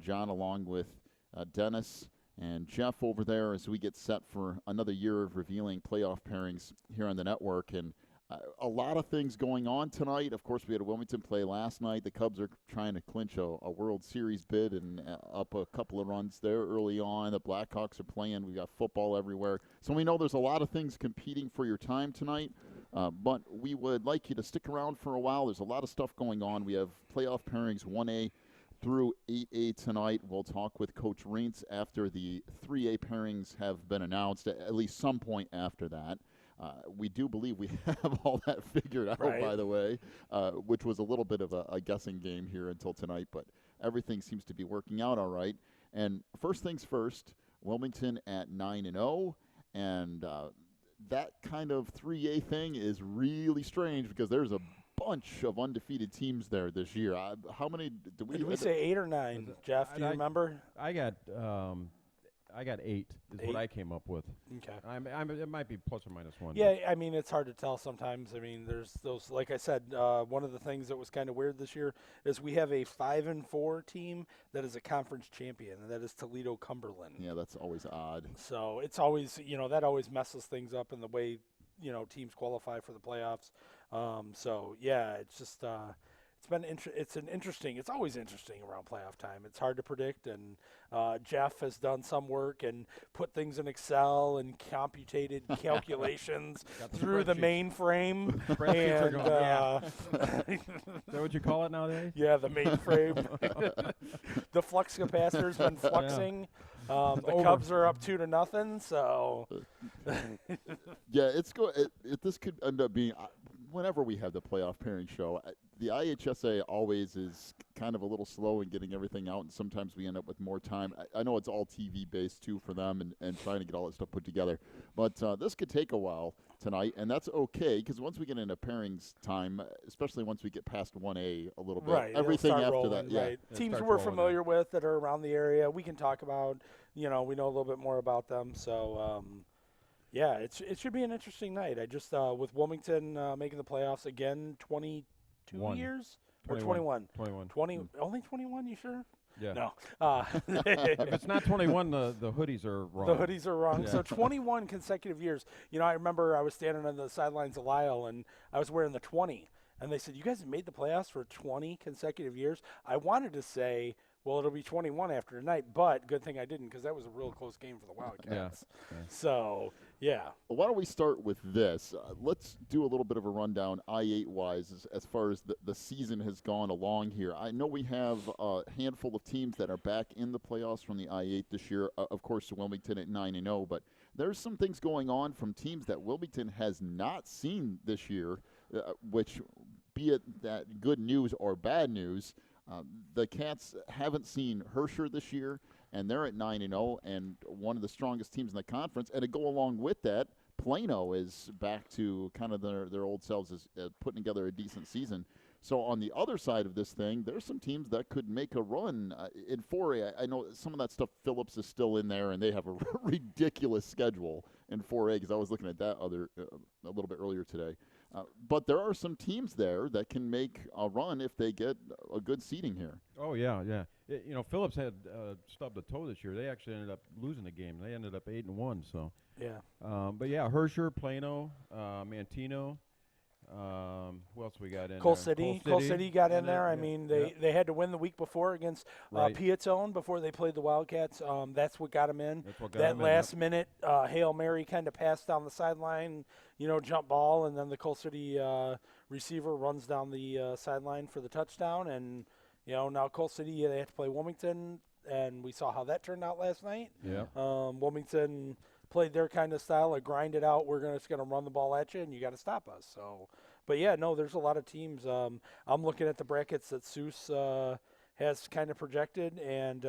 John along with Dennis and Jeff over there as we get set for another year of revealing playoff pairings here on the network. And a lot of things going on tonight. Of course, we had a Wilmington play last night. The Cubs are trying to clinch a World Series bid and up a couple of runs there early on. The Blackhawks are playing. We got football everywhere. So we know there's a lot of things competing for your time tonight, but we would like you to stick around for a while. There's a lot of stuff going on. We have playoff pairings 1A through 8A tonight. We'll talk with Coach Reintz after the 3A pairings have been announced, at least some point after that. We do believe we have all that figured out, right, by the way, which was a little bit of a guessing game here until tonight, but everything seems to be working out all right. And first things first, Wilmington at 9-0, and that kind of 3A thing is really strange because there's a bunch of undefeated teams there this year. How many did we say 8 or 9? Jeff, do you remember? I got 8 is 8? what I came up with. Okay. It might be plus or minus 1. Yeah, I mean, it's hard to tell sometimes. I mean, there's those, like I said, one of the things that was kind of weird this year is we have a 5-4 team that is a conference champion, and that is Toledo Cumberland. Yeah, that's always odd. So it's always, that always messes things up in the way, teams qualify for the playoffs. So, yeah, it's just it's always interesting around playoff time. It's hard to predict, and Jeff has done some work and put things in Excel and computated calculations through the mainframe. Is that what you call it nowadays? Yeah, the mainframe. The flux capacitor's been fluxing. The Cubs are up 2-0, so. Yeah, this could end up being whenever we have the playoff pairing show. The IHSA always is kind of a little slow in getting everything out, and sometimes we end up with more time. I know it's all TV-based, too, for them and trying to get all that stuff put together. But this could take a while tonight, and that's okay because once we get into pairings time, especially once we get past 1A a little bit, right, everything after rolling, that. Yeah. Right. Teams we're familiar with that are around the area, we can talk about, we know a little bit more about them. So, yeah, it should be an interesting night. I just, with Wilmington making the playoffs again, 22 years? 21. Or 21? 20, only 21, you sure? Yeah. No. If it's not 21, the hoodies are wrong. The hoodies are wrong. Yeah. So 21 consecutive years. I remember I was standing on the sidelines of Lyle, and I was wearing the 20. And they said, you guys have made the playoffs for 20 consecutive years? I wanted to say, well, it'll be 21 after tonight, but good thing I didn't because that was a real close game for the Wildcats. Yeah. So, yeah. Well, why don't we start with this? Let's do a little bit of a rundown I-8-wise as far as the season has gone along here. I know we have a handful of teams that are back in the playoffs from the I-8 this year. Of course, Wilmington at 9-0, but there's some things going on from teams that Wilmington has not seen this year, which, be it that good news or bad news, the Cats haven't seen Herscher this year, and they're at 9-0 and one of the strongest teams in the conference. And to go along with that, Plano is back to kind of their old selves as putting together a decent season. So on the other side of this thing, there's some teams that could make a run in 4A. I know some of that stuff, Phillips is still in there, and they have a ridiculous schedule in 4A because I was looking at that a little bit earlier today. But there are some teams there that can make a run if they get a good seeding here. Oh, yeah. Phillips had stubbed a toe this year. They actually ended up losing the game. They ended up 8-1. So yeah. But yeah, Herscher, Plano, Mantino. Who else we got in Cole there? City. Cole City got in there. I mean, they had to win the week before against Piazzone before they played the Wildcats. That's what got them in. That last minute Hail Mary kind of passed down the sideline, jump ball, and then the Cole City receiver runs down the sideline for the touchdown. And, now Cole City, they have to play Wilmington, and we saw how that turned out last night. Yeah. Wilmington played their kind of style of grind it out. We're just going to run the ball at you, and you got to stop us. So, but yeah, no, there's a lot of teams. I'm looking at the brackets that Seuss has kind of projected, and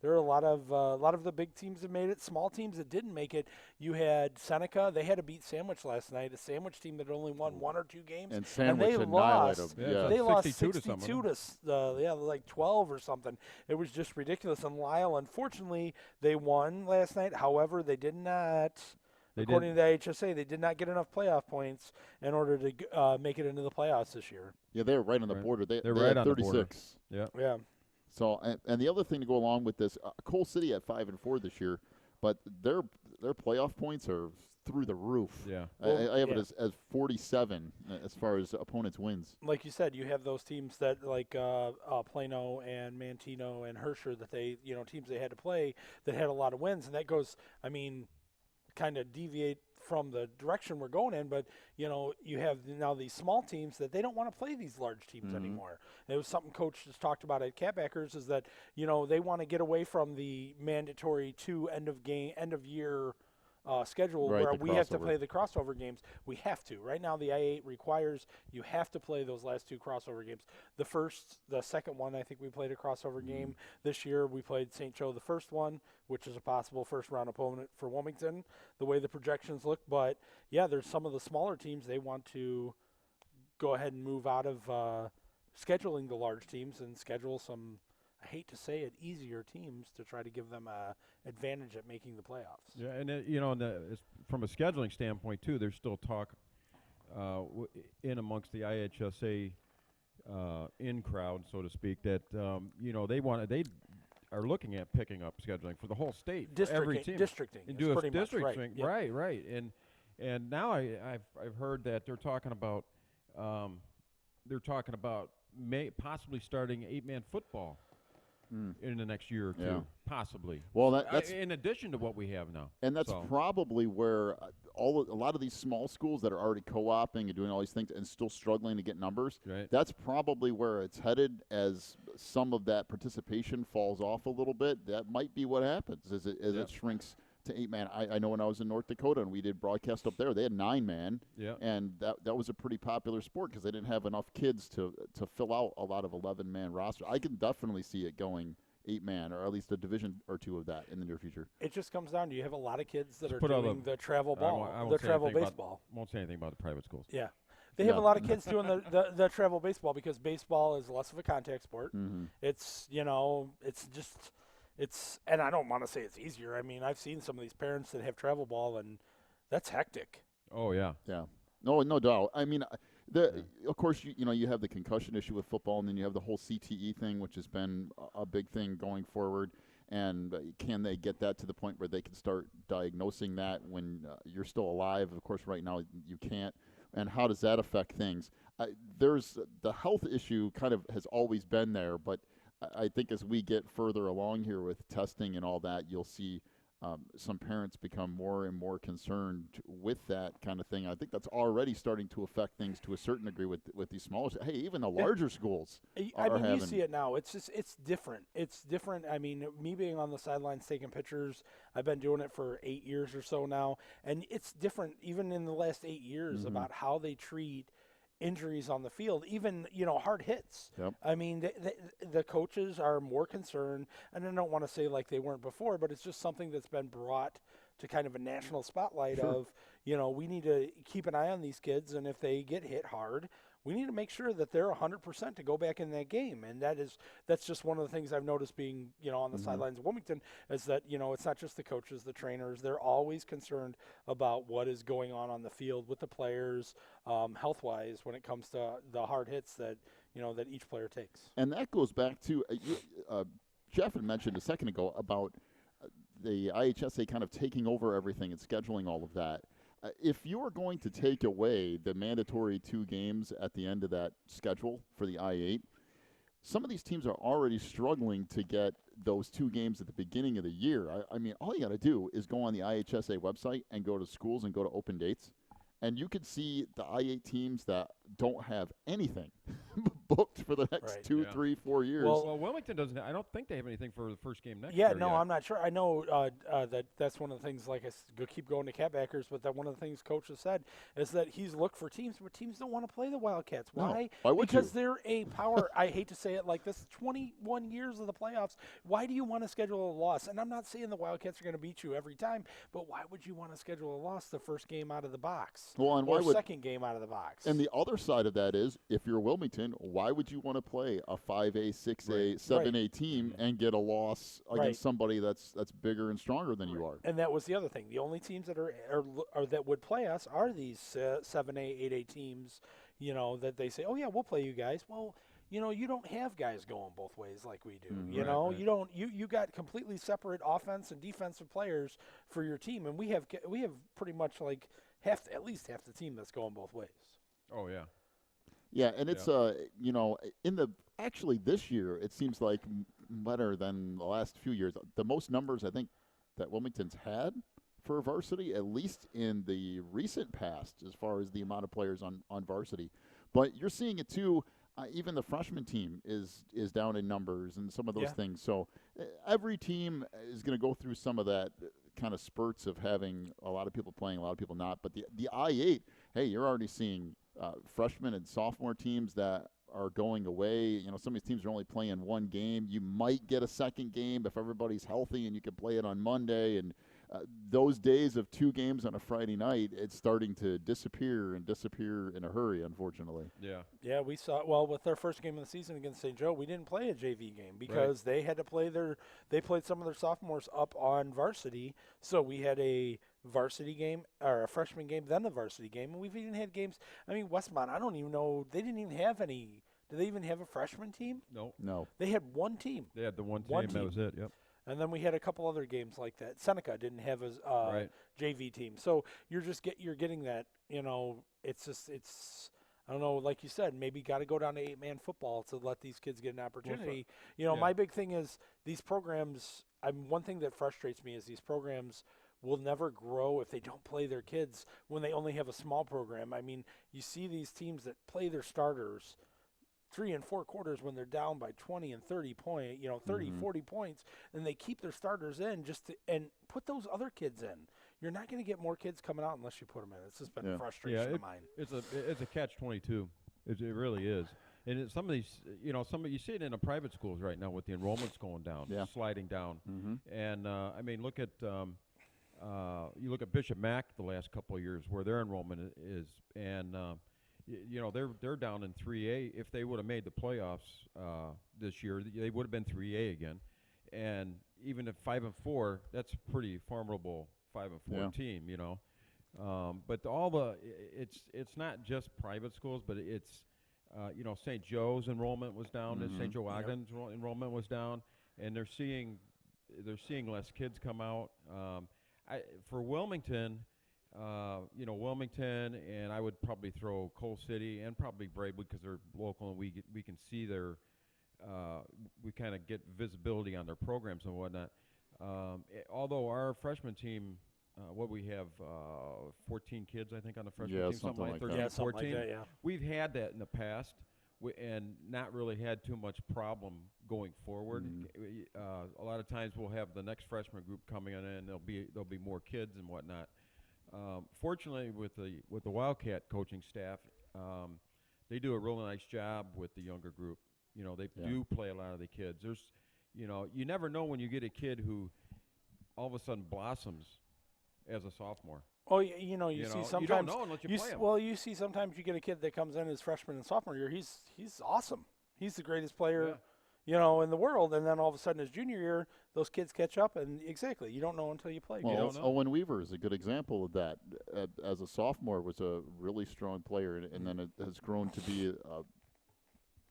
there are a lot of the big teams that made it. Small teams that didn't make it. You had Seneca. They had to beat Sandwich last night, a Sandwich team that only won 1 or 2 games. And Sandwich they lost. Yeah. They lost 62 to like 12 or something. It was just ridiculous. And Lyle, unfortunately, they won last night. However, they did not. According to the IHSA, they did not get enough playoff points in order to make it into the playoffs this year. Yeah, they're right on the border. They're right at on 36. The border. Yeah. So, and the other thing to go along with this, Coal City at 5-4 this year, but their playoff points are through the roof. Yeah. I have it as 47 as far as opponents' wins. Like you said, you have those teams that like Plano and Mantino and Herscher that they, teams they had to play that had a lot of wins, and that goes, kind of deviate from the direction we're going in, but you have now these small teams that they don't want to play these large teams anymore. It was something Coach just talked about at Catbackers is that they want to get away from the mandatory end of year schedule Right, where the we have to crossover. play the crossover games. We have to. Right now, the I-8 requires you have to play those last two crossover games. The second one, I think we played a crossover game this year. We played St. Joe the first one, which is a possible first-round opponent for Wilmington, the way the projections look. But, yeah, there's some of the smaller teams, they want to go ahead and move out of scheduling the large teams and schedule some, I hate to say it, easier teams to try to give them a advantage at making the playoffs. Yeah, and from a scheduling standpoint too, there's still talk in amongst the IHSA in crowd, so to speak, that they are looking at picking up scheduling for the whole state, for every team, districting, and is do a pretty much district right. thing, Yep. right, and now I've heard that they're talking about possibly starting 8-man football in the next year or two, Yeah. possibly. Well, that's in addition to what we have now. and that's So, probably where a lot of these small schools that are already co-oping and doing all these things and still struggling to get numbers. right. That's probably where it's headed as some of that participation falls off a little bit. That might be what happens as it shrinks to 8-man. I know when I was in North Dakota and we did broadcast up there, they had 9-man, Yeah. and that was a pretty popular sport because they didn't have enough kids to fill out a lot of 11-man roster. I can definitely see it going 8-man, or at least a division or two of that in the near future. It just comes down to you have a lot of kids that Just are put all doing the travel I ball, won't the say travel anything baseball. won't say anything about the private schools. Yeah. They have Yeah. a lot of kids doing the travel baseball because baseball is less of a contact sport. Mm-hmm. It's, and I don't want to say it's easier. I mean, I've seen some of these parents that have travel ball, and that's hectic. Oh yeah. Yeah. No doubt. I mean, of course, you have the concussion issue with football, and then you have the whole CTE thing, which has been a big thing going forward. And can they get that to the point where they can start diagnosing that when you're still alive? Of course, right now you can't. And how does that affect things? There's the health issue kind of has always been there, but I think as we get further along here with testing and all that, you'll see some parents become more and more concerned with that kind of thing. I think that's already starting to affect things to a certain degree with these smaller. Hey, even the larger schools. I mean, you see it now. It's different. It's different. I mean, me being on the sidelines taking pictures, I've been doing it for 8 years or so now, and it's different even in the last 8 years about how they treat injuries on the field, even hard hits. Yep. I mean, the coaches are more concerned, and I don't want to say like they weren't before, but it's just something that's been brought to kind of a national spotlight of, we need to keep an eye on these kids, and if they get hit hard, we need to make sure that they're 100% to go back in that game. And that's just one of the things I've noticed being, on the sidelines of Wilmington is that, it's not just the coaches, the trainers, they're always concerned about what is going on the field with the players, health-wise, when it comes to the hard hits that, that each player takes. And that goes back to Jeff had mentioned a second ago about the IHSA kind of taking over everything and scheduling all of that. If you are going to take away the mandatory 2 games at the end of that schedule for the I-8, some of these teams are already struggling to get those 2 games at the beginning of the year. I mean, all you got to do is go on the IHSA website and go to schools and go to open dates, and you can see the I-8 teams that don't have anything booked for the next Right. 2, 3, 4 years. Well, Wilmington doesn't. I don't think they have anything for the first game next Yeah, year. no, yet. I'm not sure. I know that's one of the things, like keep going to Catbackers, but that one of the things Coach has said is that he's looked for teams, but teams don't want to play the Wildcats. No. Why? Why would because you? they're a power. I hate to say it like this, 21 years of the playoffs. Why do you want to schedule a loss? And I'm not saying the Wildcats are going to beat you every time, but why would you want to schedule a loss the first game out of the box? Well, and or why would second game out of the box? And the other side of that is, if you're Wilmington, why would you want to play a 5A, 6A, 7A team and get a loss against somebody that's bigger and stronger than you are? And that was the other thing. The only teams that are that would play us are these 7A, 8A teams. That they say, oh yeah, we'll play you guys. Well, you don't have guys going both ways like we do. Mhm. You Right, know, right. you don't. You got completely separate offense and defensive players for your team, and we have pretty much like at least half the team that's going both ways. Oh yeah. Yeah, and it's actually this year it seems like better than the last few years. The most numbers I think that Wilmington's had for varsity, at least in the recent past, as far as the amount of players on varsity. But you're seeing it too. Even the freshman team is down in numbers and some of those Yeah. things. So every team is going to go through some of that kind of spurts of having a lot of people playing, a lot of people not. But the I-8, hey, you're already seeing freshman and sophomore teams that are going away. You know, some of these teams are only playing one game. You might get a second game if everybody's healthy and you can play it on Monday. And those days of 2 games on a Friday night, it's starting to disappear in a hurry, unfortunately. Yeah. Yeah, we saw. Well, with their first game of the season against St. Joe, we didn't play a JV game because they had to play they played some of their sophomores up on varsity. So we had a varsity game or a freshman game, then the varsity game, and we've even had games. I mean, Westmont, I don't even know. They didn't even have any. Do they even have a freshman team? No. They had one team. They had the one One team. That was it. Yep. And then we had a couple other games like that. Seneca didn't have a Right. JV team, so you're getting that. It's I don't know, like you said, maybe got to go down to 8-man football to let these kids get an opportunity. yeah. My big thing is these programs. One thing that frustrates me is these programs will never grow if they don't play their kids when they only have a small program. I mean, you see these teams that play their starters 3 and 4 quarters when they're down by 20 and 30 40 points, and they keep their starters in and put those other kids in. You're not going to get more kids coming out unless you put them in. It's just been a frustration of mine. It's a catch-22. It really is. And some of these, you see it in the private schools right now with the enrollments going down, sliding down. Mm-hmm. And I mean, look at you look at Bishop Mack the last couple of years where their enrollment is, and they're down in 3A. If they would have made the playoffs this year, they would have been 3A again. And even at 5-4, that's pretty formidable 5-4 team, But it's not just private schools, but it's St. Joe's enrollment was down, and St. Joe Ogden's enrollment was down, and they're seeing less kids come out. For Wilmington. Wilmington, and I would probably throw Coal City and probably Braidwood because they're local and we can see we kind of get visibility on their programs and whatnot. Although our freshman team, we have 14 kids I think on the freshman team, something like 13, 14. Like that, We've had that in the past. And not really had too much problem going forward. A lot of times we'll have the next freshman group coming in, and there'll be more kids and whatnot. Fortunately, with the Wildcat coaching staff, they do a really nice job with the younger group. They do play a lot of the kids. There's, you never know when you get a kid who all of a sudden blossoms as a sophomore. Oh, you see sometimes you don't know unless you play him. Well, you see sometimes you get a kid that comes in as freshman and sophomore year. He's awesome. He's the greatest player, in the world. And then all of a sudden, his junior year, those kids catch up, and you don't know until you play. Well, Owen Weaver is a good example of that. As a sophomore, was a really strong player, and then it has grown to be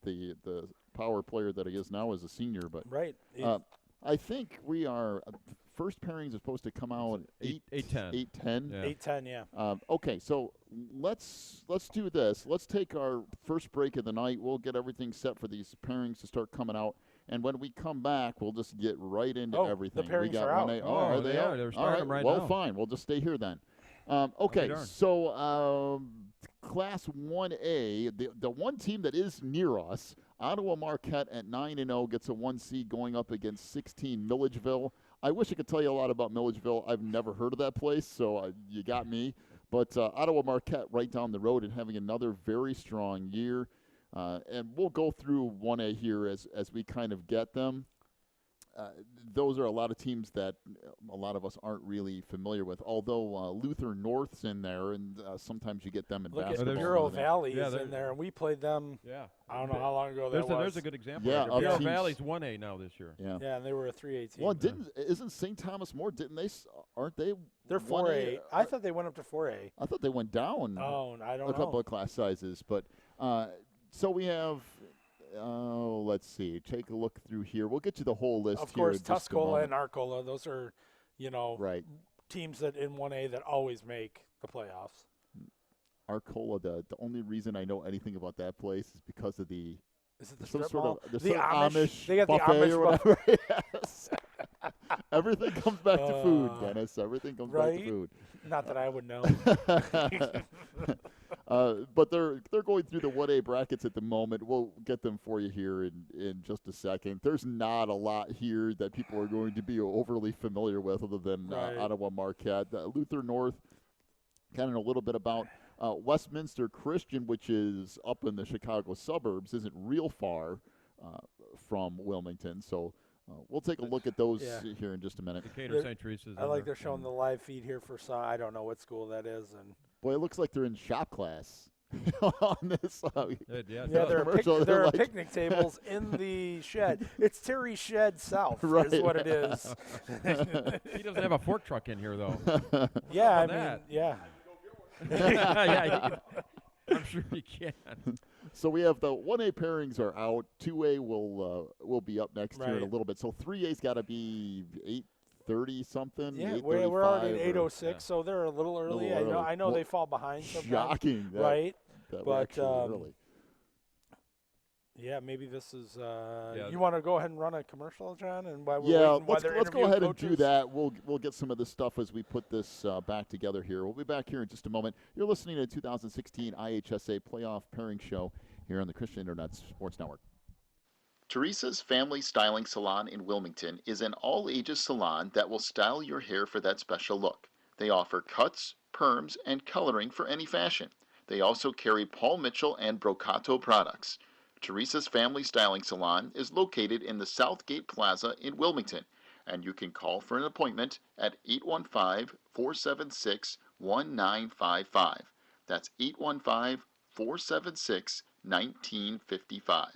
the power player that he is now as a senior. But right. I think we are. First pairings is supposed to come out 8:10. 8:10. 8:10, yeah. Okay, so let's do this. Let's take our first break of the night. We'll get everything set for these pairings to start coming out, and when we come back, we'll just get right into everything. The pairings we got are out. 1A. Oh, they are. They're All starting right well, now. fine. We'll just stay here then. Okay, darn. so Class 1A, the one team that is near us, Ottawa Marquette at 9-0 gets a 1 seed going up against 16 Milledgeville. I wish I could tell you a lot about Milledgeville. I've never heard of that place, so you got me. But Ottawa Marquette right down the road and having another very strong year. And we'll go through 1A here as we kind of get them. Those are a lot of teams that a lot of us aren't really familiar with, although Luther North's in there, and sometimes you get them in Look basketball. at Bureau and that. Valley Yeah, is in there, and we played them. Yeah. I don't know how long ago that was. There's a good example. Yeah, Right there. Bureau teams- Valley's 1A now this year. Yeah. Yeah, and they were a 3A team. Well, isn't St. Thomas More? Didn't they? Aren't they? They're 4A. 1A? I thought they went up to 4A. I thought they went down Oh, I don't a know. couple of class sizes, but so we have Oh, let's see. Take a look through here. We'll get you the whole list Of here course, in just a Tuscola moment. and Arcola, those are, Right. teams that in 1A that always make the playoffs. Arcola, the only reason I know anything about that place is because of the Is it the some strip sort mall? of the The sort of Amish. They got the buffet Amish or whatever. Yes. Everything comes back to food, Dennis. Everything comes back to right? food. Not that I would know. But they're going through the 1A brackets at the moment. We'll get them for you here in just a second. There's not a lot here that people are going to be overly familiar with other than Right. Ottawa Marquette. Luther North, kind of a little bit about Westminster Christian, which is up in the Chicago suburbs, isn't real far from Wilmington. So we'll take a look at those here in just a minute. Decatur St. Teresa's. I like they're showing the live feed here for some. I don't know what school that is, and Boy, it looks like they're in shop class on this. yeah, there commercial. are like, picnic tables in the shed. It's Terry's Shed South, Right. is what it is. He doesn't have a fork truck in here, though. Yeah, I about mean, that? yeah. Yeah, I'm sure he can. So we have the 1A pairings are out. 2A will be up next here in a Right. little bit. So 3A's got to be 8:30 something. Yeah, 8:35 we're already at or- 8:06, so they're a little early. Little early. I know Well, they fall behind sometimes. Shocking, that, right? that we're But, actually early. Yeah, maybe this is. Yeah. You want to go ahead and run a commercial, John, and while we're Yeah, waiting, while let's they're go interviewing ahead and do coaches? that. We'll get some of this stuff as we put this back together here. We'll be back here in just a moment. You're listening to the 2016 IHSA Playoff Pairing Show here on the Christian Internet Sports Network. Teresa's Family Styling Salon in Wilmington is an all-ages salon that will style your hair for that special look. They offer cuts, perms, and coloring for any fashion. They also carry Paul Mitchell and Brocato products. Teresa's Family Styling Salon is located in the Southgate Plaza in Wilmington, and you can call for an appointment at 815-476-1955. That's 815-476-1955.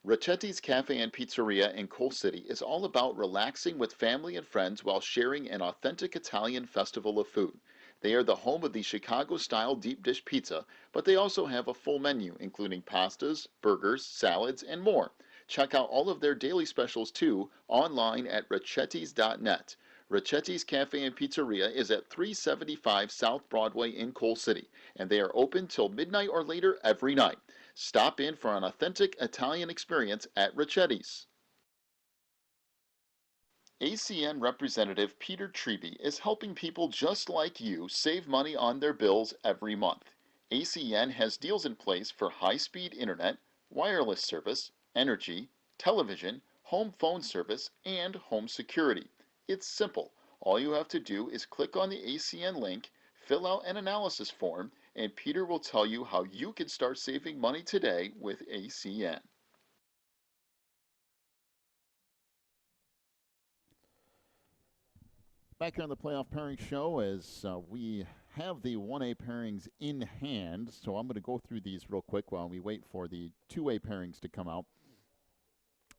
Racchetti's Cafe and Pizzeria in Coal City is all about relaxing with family and friends while sharing an authentic Italian festival of food. They are the home of the Chicago-style deep dish pizza, but they also have a full menu including pastas, burgers, salads, and more. Check out all of their daily specials too online at racchettis.net. Racchetti's Cafe and Pizzeria is at 375 South Broadway in Coal City, and they are open till midnight or later every night. Stop in for an authentic Italian experience at Racchetti's. ACN representative Peter Treby is helping people just like you save money on their bills every month. ACN has deals in place for high-speed internet, wireless service, energy, television, home phone service, and home security. It's simple. All you have to do is click on the ACN link, fill out an analysis form, and Peter will tell you how you can start saving money today with ACN. Back here on the Playoff Pairing Show as we have the 1A pairings in hand. So I'm going to go through these real quick while we wait for the 2A pairings to come out.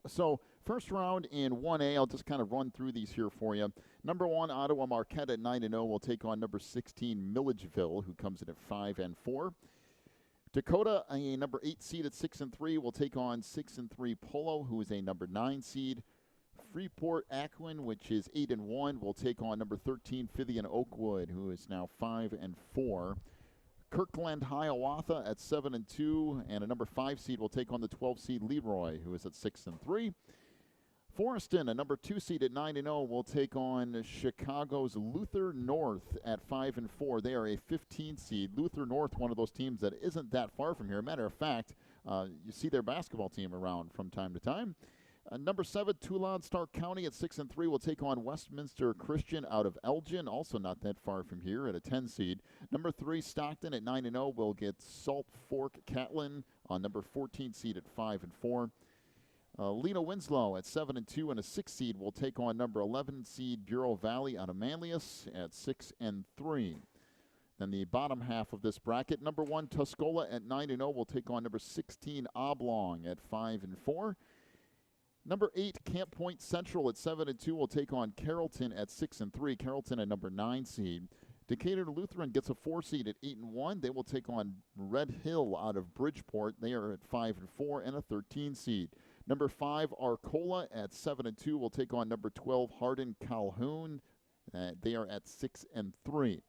So first round in 1A, I'll just kind of run through these here for you. Number 1, Ottawa Marquette at 9-0 will take on number 16, Milledgeville, who comes in at 5-4. Dakota, a number 8 seed at 6-3, will take on 6-3 Polo, who is a number 9 seed. Freeport Ackland, which is 8-1, will take on number 13 Fithian Oakwood, who is now 5-4. Kirkland Hiawatha at 7-2, and a number 5 seed will take on the 12 seed Leroy, who is at 6-3. Forreston, a number 2 seed at 9-0, will take on Chicago's Luther North at 5-4. They are a 15 seed. Luther North, one of those teams that isn't that far from here. Matter of fact, you see their basketball team around from time to time. Number 7, Toulon Stark County at 6-3 will take on Westminster Christian out of Elgin, also not that far from here at a 10 seed. Number 3, Stockton at 9-0 will get Salt Fork Catlin on number 14 seed at 5-4. Lena Winslow at 7-2 and a 6 seed will take on number 11 seed Bureau Valley out of Manlius at 6-3. Then the bottom half of this bracket, number 1 Tuscola at 9-0 will take on number 16 Oblong at 5-4. Number 8, Camp Point Central at 7-2 will take on Carrollton at 6-3. Carrollton, a number 9 seed. Decatur Lutheran gets a 4 seed at 8-1. They will take on Red Hill out of Bridgeport. They are at 5-4 and a 13 seed. Number 5, Arcola at 7-2 will take on number 12, Hardin Calhoun. They are at 6-3.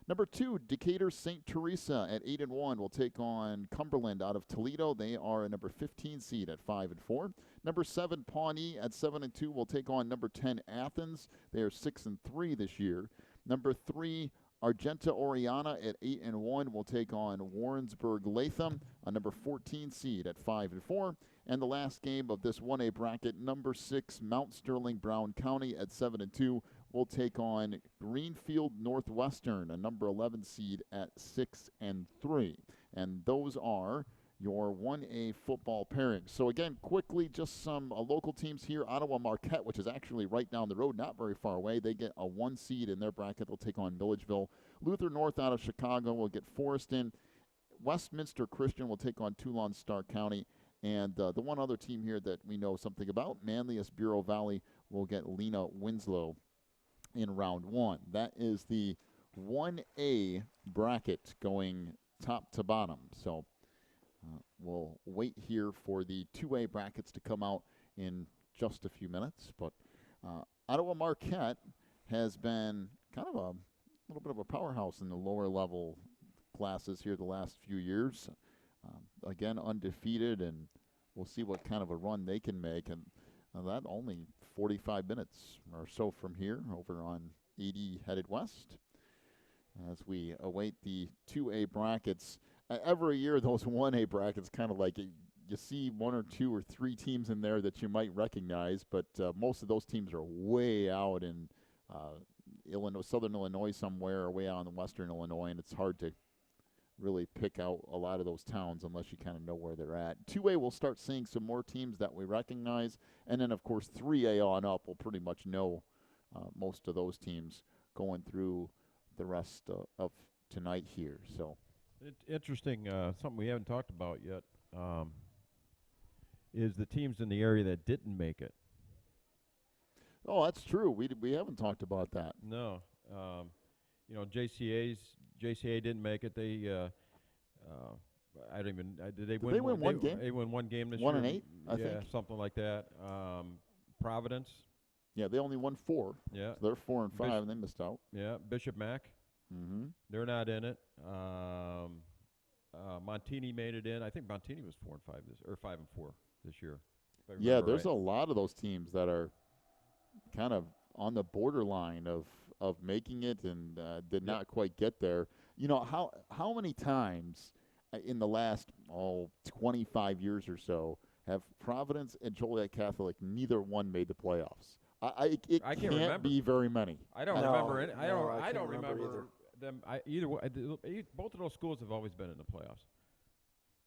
Number 2, Decatur St. Teresa at 8-1 will take on Cumberland out of Toledo. They are a number 15 seed at 5-4. Number 7, Pawnee at 7-2 will take on number 10, Athens. They are 6-3 this year. Number 3, Argenta Oriana at 8-1 will take on Warrensburg Latham, a number 14 seed at 5-4. And the last game of this 1A bracket, number 6, Mount Sterling Brown County at 7-2 will take on Greenfield Northwestern, a number 11 seed at 6-3. And those are your 1A football pairings. So again, quickly, just some local teams here. Ottawa Marquette, which is actually right down the road, not very far away. They get a 1 seed in their bracket. They'll take on Milledgeville. Luther North out of Chicago will get Forreston. Westminster Christian will take on Toulon Stark County. And the one other team here that we know something about, Manlius Bureau Valley, will get Lena Winslow in round 1. That is the 1A bracket going top to bottom. So we'll wait here for the 2A brackets to come out in just a few minutes. But Ottawa Marquette has been kind of a little bit of a powerhouse in the lower level classes here the last few years. Again, undefeated, and we'll see what kind of a run they can make. And that only 45 minutes or so from here over on 80 headed west as we await the 2A brackets. Every year, those 1A brackets kind of like you see 1 or 2 or 3 teams in there that you might recognize, but most of those teams are way out in Illinois, southern Illinois somewhere, or way out in western Illinois, and it's hard to really pick out a lot of those towns unless you kind of know where they're at. 2A, we'll start seeing some more teams that we recognize, and then, of course, 3A on up, we'll pretty much know most of those teams going through the rest of tonight here. So, interesting, something we haven't talked about yet is the teams in the area that didn't make it. Oh, that's true. We haven't talked about that. No. JCA didn't make it. They I don't even did they win? They win one game? They won one game this 1 year. and 8, I think. Something like that. Providence. Yeah, they only won 4. Yeah. So they're 4 and 5, and they missed out. Yeah, Bishop Mac. Mm-hmm. They're not in it. Montini made it in. I think Montini was 4 and 5 or 5 and 4 this year. Yeah, there's a lot of those teams that are kind of on the borderline of making it and did not quite get there. You know, how many times in the last 25 years or so have Providence and Joliet Catholic, neither one made the playoffs? I can't remember. Be very many. I don't remember any. I don't remember either. them. Both of those schools have always been in the playoffs.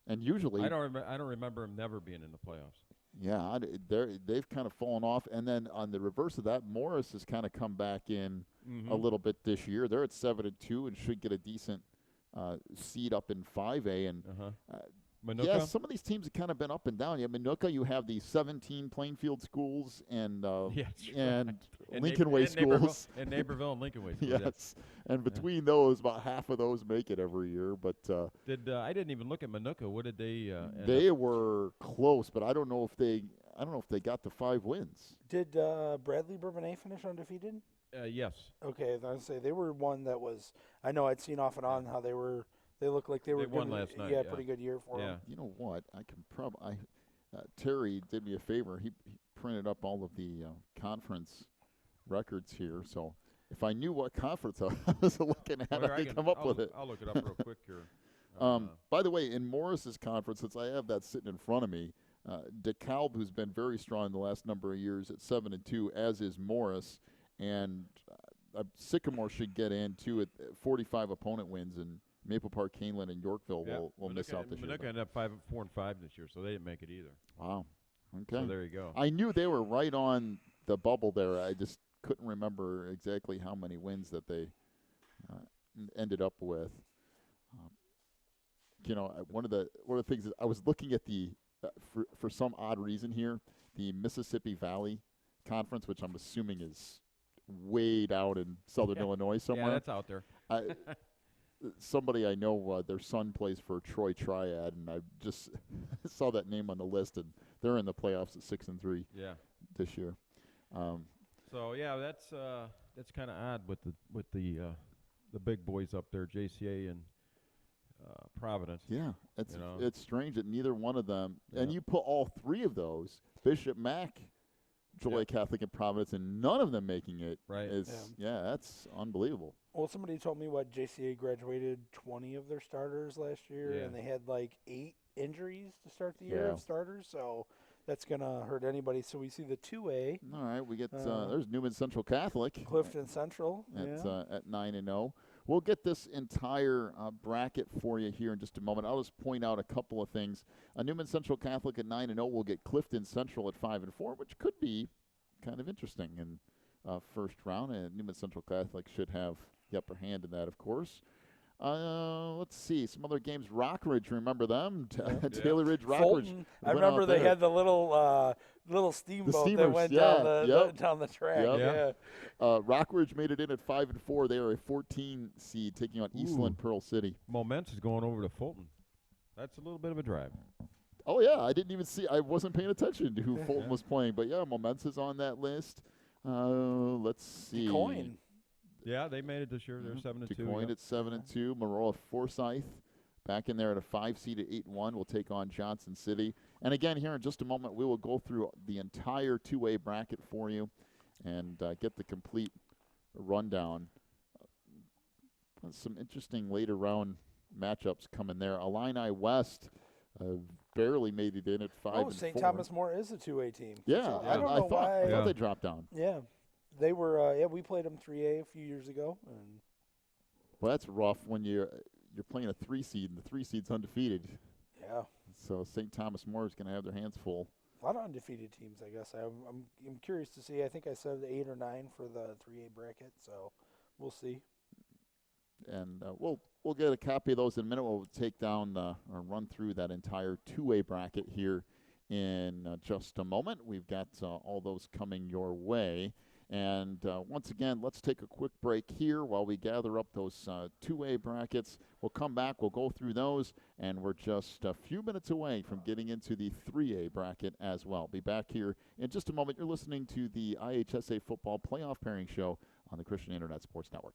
And usually, I don't remember them never being in the playoffs. Yeah, they've kind of fallen off. And then on the reverse of that, Morris has kind of come back in a little bit this year. They're at 7-2 and should get a decent seed up in 5A. And Minooka? yeah, some of these teams have kind of been up and down. Yeah, Minooka, you have the 17 Plainfield schools and and Lincoln Way schools. And Naperville and Lincoln Way schools. Yes, and between those, about half of those make it every year. But I didn't even look at Minooka. What did they? They were close, but I don't know if they got to 5 wins. Did Bradley Bourbonnais finish undefeated? Yes. Okay, I was going to say they were one that was. I know I'd seen off and on how they were. They looked like they were won last night. Yeah, pretty good year for them. You know what? I can probably. Terry did me a favor. He printed up all of the conference records here. So if I knew what conference I was looking at, I could come up with it. I'll look it up real quick here. By the way, in Morris's conference, since I have that sitting in front of me, DeKalb, who's been very strong the last number of years, at 7-2, as is Morris, and Sycamore should get in too at 45 opponent wins, and Maple Park, Canelan, and Yorkville will miss out this year. Minooka ended up 4 and 5 this year, so they didn't make it either. Wow. Okay. So there you go. I knew they were right on the bubble there. I just couldn't remember exactly how many wins that they ended up with. One of the things is I was looking at the for some odd reason here, the Mississippi Valley Conference, which I'm assuming is way out in southern Illinois somewhere. Yeah, that's out there. Somebody I know, their son plays for Troy Triad, and I just saw that name on the list, and they're in the playoffs at 6-3 Yeah. this year. So yeah, that's kind of odd with the big boys up there, JCA and Providence. Yeah, it's You know? it's strange that neither one of them, and Yeah. you put all three of those, Bishop Mack, Joliet Catholic, and Providence, and none of them making it Right. is that's unbelievable. Well, somebody told me what JCA graduated 20 of their starters last year, Yeah. and they had like 8 injuries to start the year Yeah. of starters. So that's gonna hurt anybody. So we see the 2A, All right, we get there's Newman Central Catholic. Clifton Central. At 9-0. We'll get this entire bracket for you here in just a moment. I'll just point out a couple of things. Newman Central Catholic at 9-0. We'll get Clifton Central at 5-4, which could be kind of interesting in first round. And Newman Central Catholic should have the upper hand in that, of course. Let's see some other games. Rockridge, remember them? Taylor Ridge, Rockridge. Fulton. I remember they had the little steamboat that steamers, went yeah, down the track. Yep. Yeah. Rockridge made it in at 5-4. They are a 14 seed taking on Eastland Pearl City. Moments is going over to Fulton. That's a little bit of a drive. Oh yeah, I didn't even see. I wasn't paying attention to who Fulton was playing, but yeah, Moments is on that list. Let's see. Coin. Yeah, they made it this year. They're 7-2. DeCoin at 7-2. Maroa Forsyth back in there at a 5 seed at 8-1. Will take on Johnson City. And again, here in just a moment, we will go through the entire 2A bracket for you and get the complete rundown. Some interesting later round matchups coming there. Illini West barely made it in at 5-4. St. Thomas More is a 2A team. Yeah, So I don't know I why. thought they dropped down. Yeah. They were, we played them 3A a few years ago. And Well, that's rough when you're playing a 3 seed, and the 3 seed's undefeated. yeah, So St. Thomas More is going to have their hands full. a lot of undefeated teams, I guess. I'm curious to see. I think I said 8 or 9 for the 3A bracket, so we'll see. And we'll get a copy of those in a minute. We'll take down or run through that entire 2A bracket here in just a moment. We've got all those coming your way. And once again, let's take a quick break here while we gather up those 2A brackets. We'll come back, we'll go through those, and we're just a few minutes away from getting into the 3A bracket as well. Be back here in just a moment. You're listening to the IHSA Football Playoff Pairing Show on the Christian Internet Sports Network.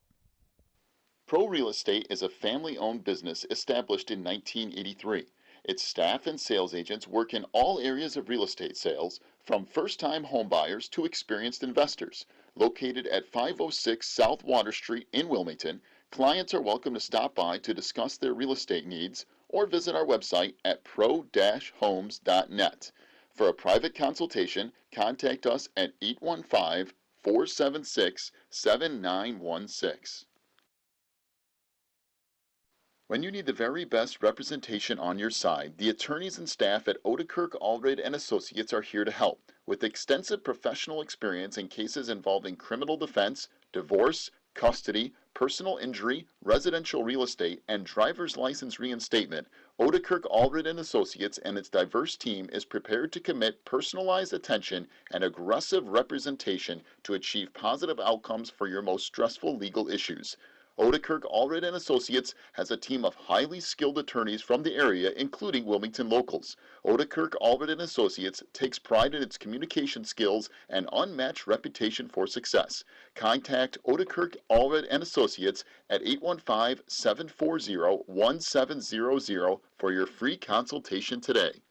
Pro Real Estate is a family-owned business established in 1983. Its staff and sales agents work in all areas of real estate sales, from first-time homebuyers to experienced investors. Located at 506 South Water Street in Wilmington, clients are welcome to stop by to discuss their real estate needs or visit our website at pro-homes.net. For a private consultation, contact us at 815-476-7916. When you need the very best representation on your side, the attorneys and staff at Odekirk, Allred & Associates are here to help. With extensive professional experience in cases involving criminal defense, divorce, custody, personal injury, residential real estate, and driver's license reinstatement, Odekirk, Allred & Associates and its diverse team is prepared to commit personalized attention and aggressive representation to achieve positive outcomes for your most stressful legal issues. Odekirk, Allred & Associates has a team of highly skilled attorneys from the area, including Wilmington locals. Odekirk, Allred & Associates takes pride in its communication skills and unmatched reputation for success. Contact Odekirk, Allred & Associates at 815-740-1700 for your free consultation today.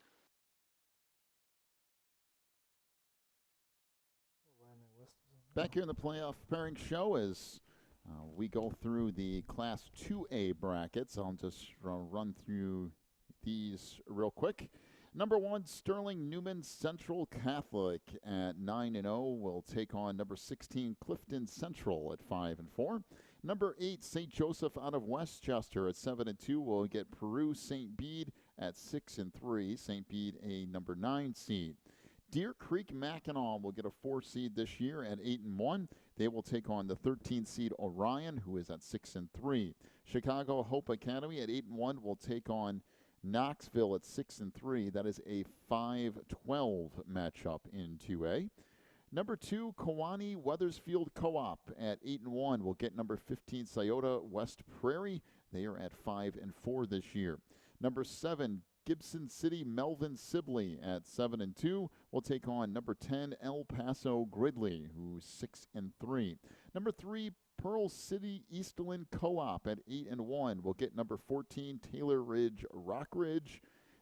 Back here in the playoff pairing show is we go through the Class 2A brackets. I'll just run through these real quick. Number 1, Sterling Newman Central Catholic at 9-0 will take on number 16, Clifton Central at 5-4. Number 8, St. Joseph out of Westchester at 7-2 will get Peru St. Bede at 6-3. St. Bede a number 9 seed. Deer Creek Mackinac will get a 4 seed this year at 8-1. They will take on the 13 seed Orion, who is at 6-3. Chicago Hope Academy at 8-1 will take on Knoxville at 6-3. That is a 5-12 matchup in 2A. Number 2, Kewanee Weathersfield Co-op at 8-1 will get number 15, Scioto West Prairie. They are at 5-4 this year. Number 7, Gibson City Melvin Sibley at 7-2 will take on number 10, El Paso Gridley, who's 6-3. Number 3, Pearl City Eastland Co-op at 8-1 will get number 14, Taylor Ridge Rockridge.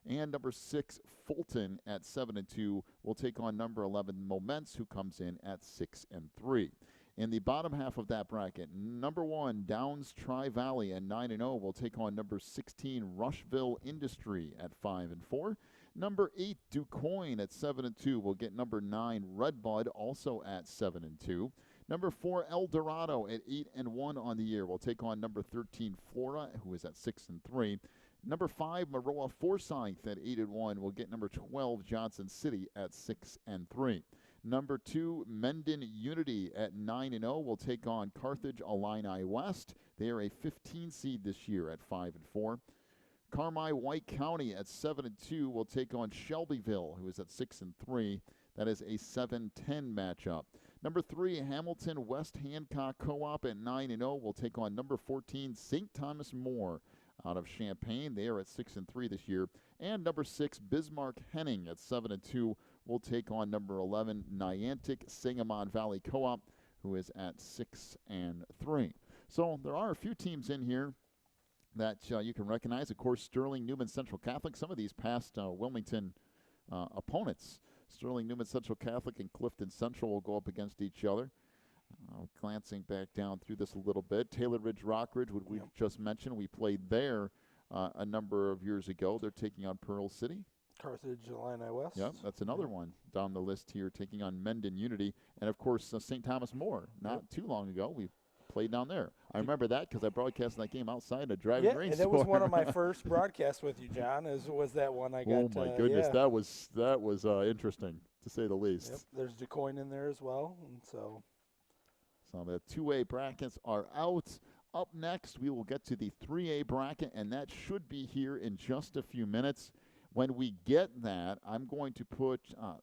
And number 6, Fulton at 7-2 will take on number 11, Moments, who comes in at 6-3. In the bottom half of that bracket, number 1, Downs Tri-Valley at 9-0 will take on number 16, Rushville Industry at 5-4. Number 8, DuQuoin at 7-2 will get number 9, Redbud, also at 7-2. Number 4, El Dorado at 8-1 on the year will take on number 13, Flora, who is at 6-3. Number 5, Maroa Forsyth at 8-1 will get number 12, Johnson City at 6-3. Number 2, Mendon Unity at 9-0 will take on Carthage Illini West. They are a 15 seed this year at 5-4. Carmi White County at 7-2 will take on Shelbyville, who is at 6-3. That is a 7-10 matchup. Number 3, Hamilton West Hancock Co-op at 9-0 will take on number 14, St. Thomas More out of Champaign. They are at 6-3 this year. And number 6, Bismarck Henning at 7-2 will take on number 11, Niantic Sangamon Valley Co-op, who is at 6-3. So there are a few teams in here that you can recognize. Of course, Sterling Newman Central Catholic, some of these past Wilmington opponents. Sterling Newman Central Catholic and Clifton Central will go up against each other. Glancing back down through this a little bit, Taylor Ridge Rockridge, what we just mentioned, we played there a number of years ago. They're taking on Pearl City. Carthage Illini West. Yep, that's another one down the list here, taking on Mendon Unity. And, of course, St. Thomas More, not too long ago. We played down there. I remember that because I broadcast that game outside a driving range. Yeah, and that was one of my first broadcasts with you, John, was that one I got. Oh, my goodness, that was interesting, to say the least. Yep, there's DuQuoin in there as well, and so the 2A brackets are out. Up next, we will get to the 3A bracket, and that should be here in just a few minutes. When we get that, I'm going to put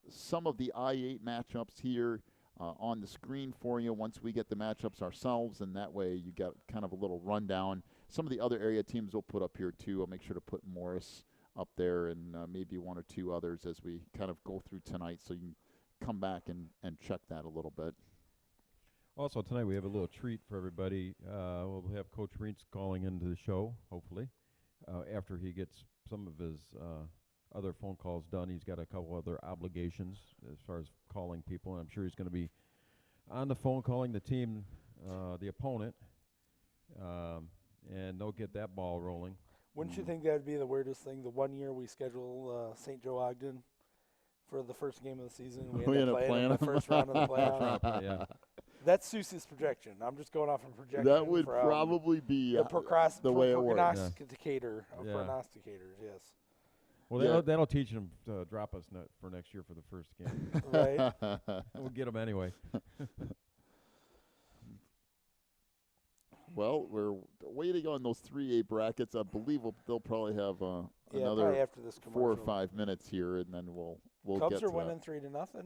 some of the I-8 matchups here on the screen for you once we get the matchups ourselves, and that way you get kind of a little rundown. Some of the other area teams we'll put up here, too. I'll make sure to put Morris up there and maybe one or two others as we kind of go through tonight, so you can come back and check that a little bit. Also, tonight we have a little treat for everybody. We'll have Coach Reentz calling into the show, hopefully, after he gets some of his other phone calls done. He's got a couple other obligations as far as calling people, and I'm sure he's going to be on the phone calling the team, the opponent, and they'll get that ball rolling. Wouldn't you think that would be the weirdest thing? The one year we schedule St. Joe Ogden for the first game of the season, we end up playing in the first round of the playoff. Yeah. That's Seuss's projection. I'm just going off a projection. That would probably be the way it works. Prognosticator of prognosticators, yes. Well, that'll teach him to drop us for next year for the first game. Right. We'll get him anyway. Well, we're waiting on those 3A brackets. I believe they'll probably have another probably after this 4 or 5 minutes here, and then we'll Cubs get to are winning that. 3-0.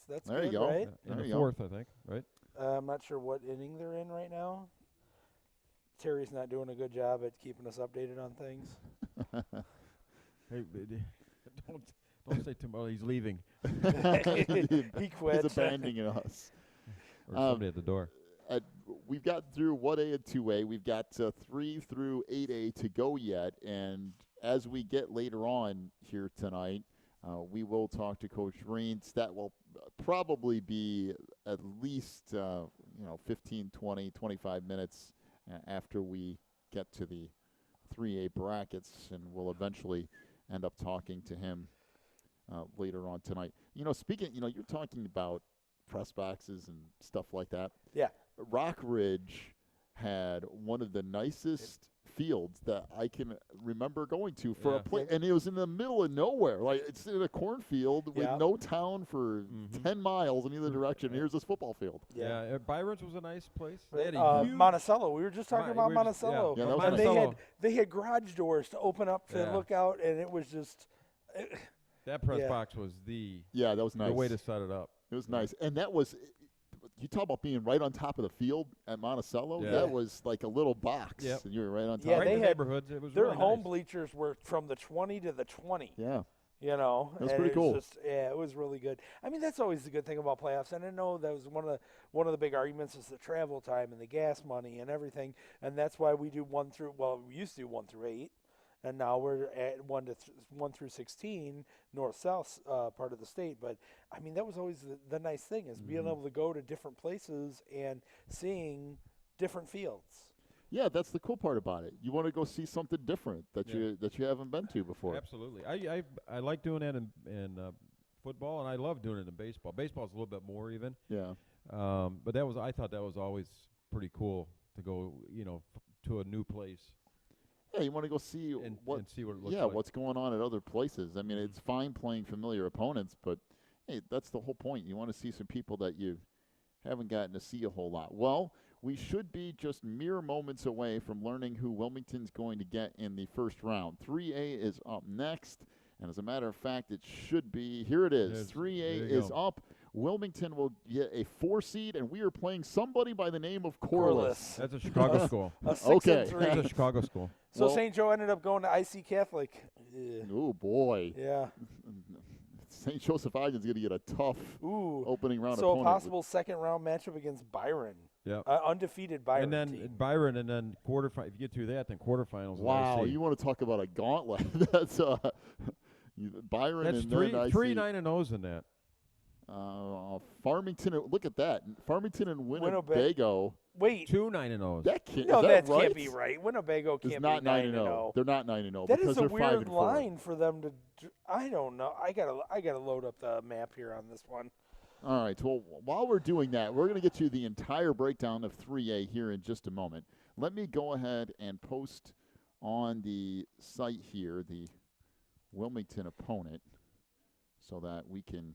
That's there good, you go. right? In there the you fourth, I think, right? I'm not sure what inning they're in right now. Terry's not doing a good job at keeping us updated on things. Hey, don't say too much. He's leaving. He quit. He's abandoning us. Or somebody at the door. We've got through 1A and 2A. We've got 3 through 8A to go yet. And as we get later on here tonight, we will talk to Coach Reentz. That will probably be at least 15, 20, 25 minutes after we get to the 3A brackets, and we'll eventually end up talking to him later on tonight. Speaking, you're talking about press boxes and stuff like that. Yeah. Rockridge had one of the nicest fields that I can remember going to for a play, and it was in the middle of nowhere. Like, it's in a cornfield with no town for 10 miles in either direction. Here's this football field. Yeah, Byron's was a nice place. They had a huge Monticello. We were just talking about Monticello. Yeah, that was and Monticello. they had garage doors to open up to look out, and it was just. That press box was that was nice. The way to set it up. It was nice. And that was, you talk about being right on top of the field at Monticello. Yeah. That was like a little box. Yep. And you were right on top. Yeah, Right they in the had neighborhoods. It was their really home nice. bleachers were from the 20 to the 20. Yeah. You know, That's and pretty it was cool. just, yeah, it was really good. I mean, that's always the good thing about playoffs. And I know that was one of the big arguments is the travel time and the gas money and everything. And that's why we do we used to do 1 through 8, and now we're at 1 through 16, north south part of the state. But I mean, that was always the nice thing is being able to go to different places and seeing different fields. Yeah, that's the cool part about it. You want to go see something different that you haven't been to before. Absolutely. I like doing that in football, and I love doing it in baseball. Baseball's a little bit more even. Yeah. But I thought that was always pretty cool to go, to a new place Yeah, you want to go see and see what it looks yeah, like. what's going on at other places. I mean, it's fine playing familiar opponents, but hey, that's the whole point. You want to see some people that you haven't gotten to see a whole lot. Well, we should be just mere moments away from learning who Wilmington's going to get in the first round. 3A is up next, and as a matter of fact, it should be. Here it is. 3A is up. Wilmington will get a 4 seed, and we are playing somebody by the name of Corliss. That's a Chicago school. A 6 Okay. and 3. That's a Chicago school. So Well- St. Joe ended up going to IC Catholic. Oh, boy. Yeah. St. Joseph Ogden's going to get a tough Ooh. opening round So a opponent. possible second round matchup against Byron. Yeah. Undefeated Byron And then team. Byron, and then quarterfinal. If you get through that, then quarterfinals. Wow, IC. you want to talk about a gauntlet? That's Byron That's and three then three 9-0s in that. Farmington. Look at that, Farmington and Winnebago. Winnebago. Wait. 2 9-0s. That can't. No, is that right? can't be right. Winnebago It's can't not be 9-0. They're not 9-0 That because is a they're 5 weird and 4. line for them to. I don't know. I gotta load up the map here on this one. All right. Well, while we're doing that, we're going to get you the entire breakdown of 3A here in just a moment. Let me go ahead and post on the site here the Wilmington opponent so that we can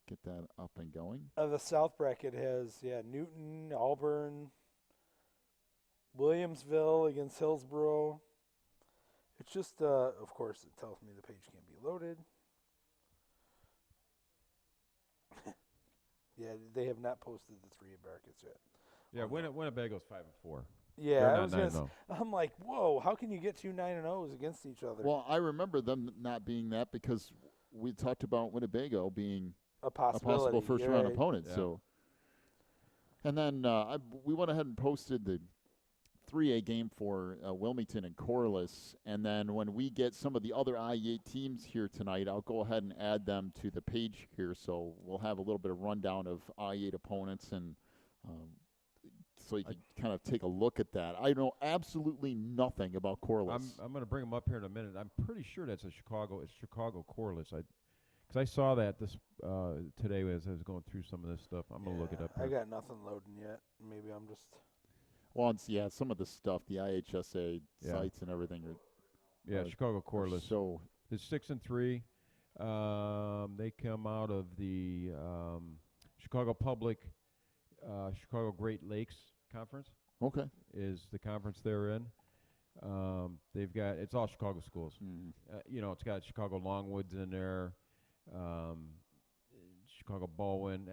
get that up and going. The South bracket has Newton, Auburn, Williamsville against Hillsborough. It's just of course it tells me the page can't be loaded. Yeah, they have not posted the 3 brackets yet. Yeah, Winnebago's 5 and 4. Yeah, They're I not was gonna. 9-0. I'm like, whoa! How can you get 2 9-0s against each other? Well, I remember them not being that because we talked about Winnebago being a a possibility. possible first You're round right. opponent. Yeah. So, and then we went ahead and posted the 3A game for Wilmington and Corliss, and then when we get some of the other I8 teams here tonight, I'll go ahead and add them to the page here. So we'll have a little bit of rundown of I8 opponents, and so you can kind of take a look at that. I know absolutely nothing about Corliss. I'm going to bring them up here in a minute. I'm pretty sure that's It's Chicago Corliss. Because I saw that this today as I was going through some of this stuff. I'm going to look it up I here. got nothing loading yet. Maybe I'm just. Well, some of the stuff, the IHSA Yeah. sites and everything are Yeah, Chicago Corliss. so It's 6 and 3. They come out of the Chicago Public, Chicago Great Lakes Conference okay. is the conference they're in. They've got it's all Chicago schools. It's got Chicago Longwoods in there, Chicago Bowen.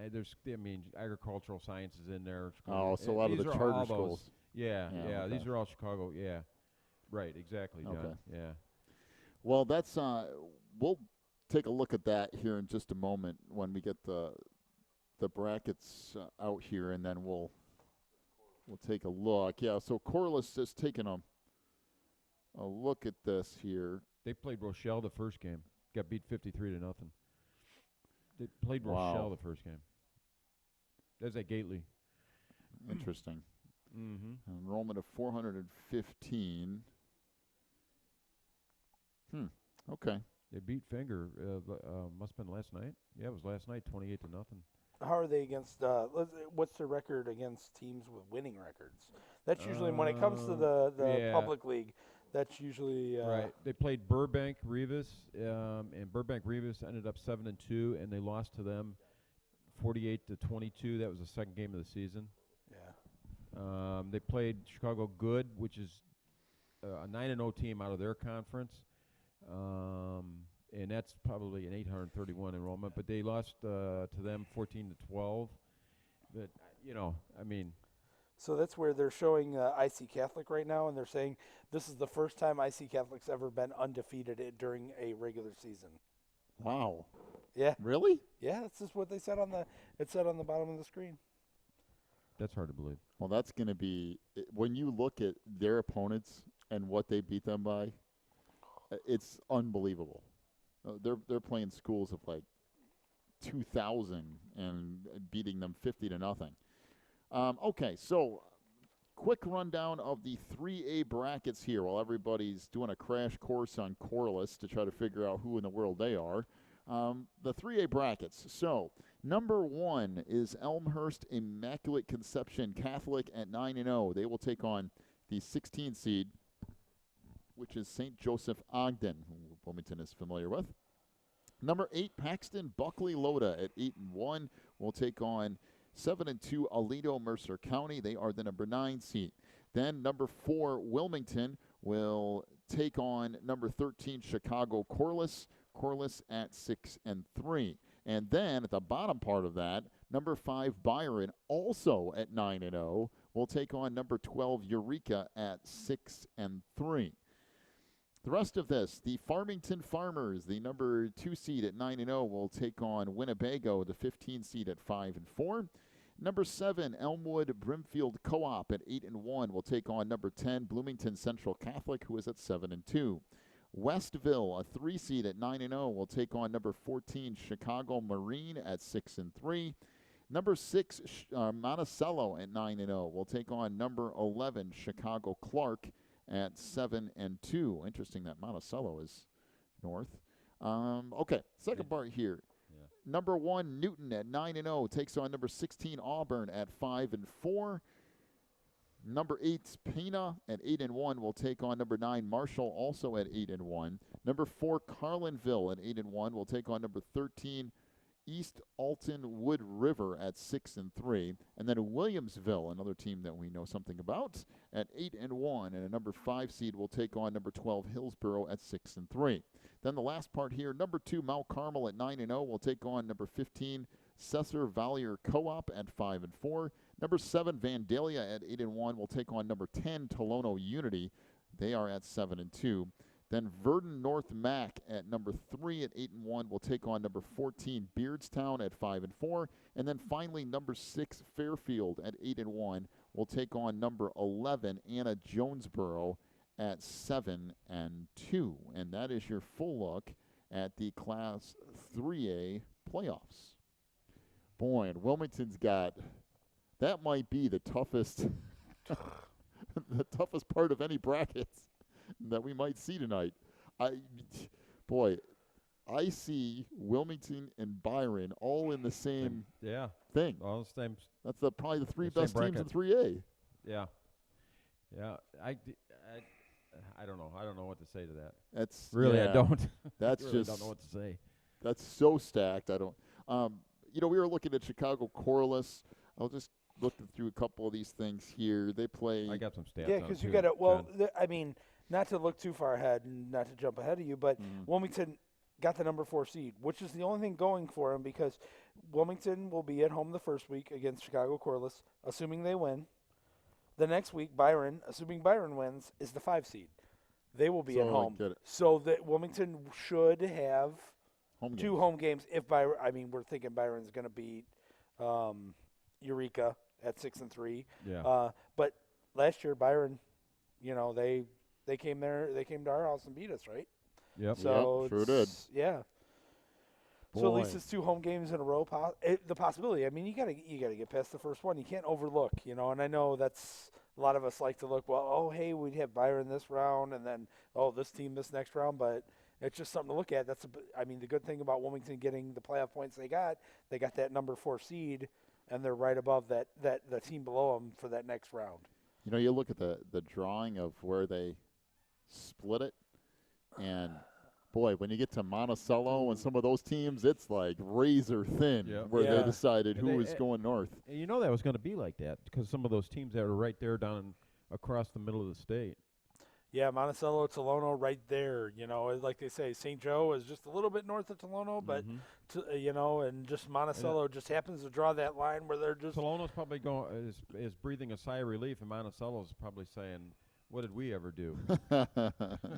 Agricultural sciences in there. Oh, so a lot of the These are charter all those- schools. Yeah, Yeah, okay. these are all Chicago. Yeah, right, exactly, John. Okay. Yeah. Well, that's we'll take a look at that here in just a moment when we get the brackets out here, and then we'll take a look. Yeah, so Corliss is taking a look at this here. They played Rochelle the first game. Got beat 53-0. They played Wow. Rochelle the first game. That's at Gately. Interesting. Mm-hmm. Enrollment of 415. Okay. They beat Finger. Must have been last night. Yeah, it was last night, 28-0. How are they against? What's their record against teams with winning records? That's usually when it comes to the yeah. public league. That's usually Right. They played Burbank Revis, and Burbank Revis ended up 7-2, and they lost to them 48-22. That was the second game of the season. Yeah. They played Chicago Good, which is a 9-0 team out of their conference, and and that's probably an 831 enrollment. But they lost to them 14-12. But I mean, So that's where they're showing IC Catholic right now, and they're saying this is the first time IC Catholic's ever been undefeated during a regular season. Wow. Yeah. Really? Yeah, that's just what they said on the bottom of the screen. that's hard to believe. Well, that's going to be when you look at their opponents and what they beat them by. It's unbelievable. They're playing schools of like 2,000 and beating them 50-0. Okay, so quick rundown of the 3A brackets here while everybody's doing a crash course on Corliss to try to figure out who in the world they are. The 3A brackets. So, number 1 is Elmhurst Immaculate Conception Catholic at 9-0. They will take on the 16 seed, which is St. Joseph Ogden, who Wilmington is familiar with. Number 8, Paxton Buckley Loda at 8-1 will take on 7-2 Aledo Mercer County. They are the number 9 seed. Then number 4, Wilmington will take on number 13 Chicago Corliss. Corliss at 6-3. And then at the bottom part of that, number 5 Byron, also at 9-0, will take on number 12 Eureka at 6-3. The rest of this, the Farmington Farmers, the number 2 seed at 9-0, will take on Winnebago, the 15 seed at 5-4. Number 7, Elmwood Brimfield Co-op at 8-1 will take on number 10 Bloomington Central Catholic, who is at 7-2. Westville, a 3 seed at 9-0, will take on number 14 Chicago Marine at 6-3. Number 6, Monticello at 9-0 will take on number 11 Chicago Clark at 7-2. Interesting that Monticello is north. Okay, second part here. Yeah. Number 1 Newton at 9-0 takes on number 16 Auburn at 5-4. Number 8 Pena at 8-1 will take on number 9 Marshall, also at 8-1. Number 4 Carlinville at 8-1 will take on number 13 East Alton Wood River at 6-3, and then Williamsville, another team that we know something about, at 8-1, and a number 5 seed will take on number 12 Hillsboro at 6-3. Then the last part here, number 2 Mount Carmel at 9-0 will take on number 15 Cesar Valier Co-op at 5-4. Number 7 Vandalia at 8-1 will take on number 10 Tolono Unity. They are at 7-2. Then Verdon North Mac at number 3 at 8-1 will take on number 14 Beardstown at 5-4. And then finally number 6 Fairfield at 8-1 will take on number 11 Anna Jonesboro at 7-2. And that is your full look at the Class 3A playoffs. Boy, and Wilmington's got, that might be the toughest the toughest part of any brackets that we might see tonight. I see Wilmington and Byron all in the same thing. All the same. That's probably the 3 the best same teams in bracket. 3A. Yeah. I don't know. I don't know what to say to that. That's Really, yeah, I don't. That's really just don't know what to say. That's so stacked. I don't. We were looking at Chicago Corliss. I'll just look through a couple of these things here. They play. I got some stats. Yeah, because you got to. Well, I mean, not to look too far ahead and not to jump ahead of you, but Wilmington got the number 4 seed, which is the only thing going for them because Wilmington will be at home the first week against Chicago Corliss, assuming they win. The next week, Byron, assuming Byron wins, is the 5 seed. They will be at home. So that Wilmington should have two home games. If Byron, I mean, we're thinking Byron's going to beat Eureka at 6-3. Yeah. But last year, Byron, they came there. They came to our house and beat us, right? Yep. So sure did. Yeah. Boy. So at least it's 2 home games in a row. The possibility. I mean, you gotta get past the first one. You can't overlook, And I know that's a lot of us like to look. Well, oh hey, we'd have Byron this round, and then this team this next round. But it's just something to look at. The good thing about Wilmington getting the playoff points they got that number 4 seed, and they're right above that the team below them for that next round. You look at the drawing of where they split it, and boy, when you get to Monticello and some of those teams, it's like razor thin where they decided who was going north. And that was going to be like that because some of those teams that are right there down across the middle of the state. Yeah, Monticello, Tolono, right there. Like they say, St. Joe is just a little bit north of Tolono, but and just Monticello just happens to draw that line where they're just. Salona's probably is breathing a sigh of relief, and Monticello's probably saying, "What did we ever do?"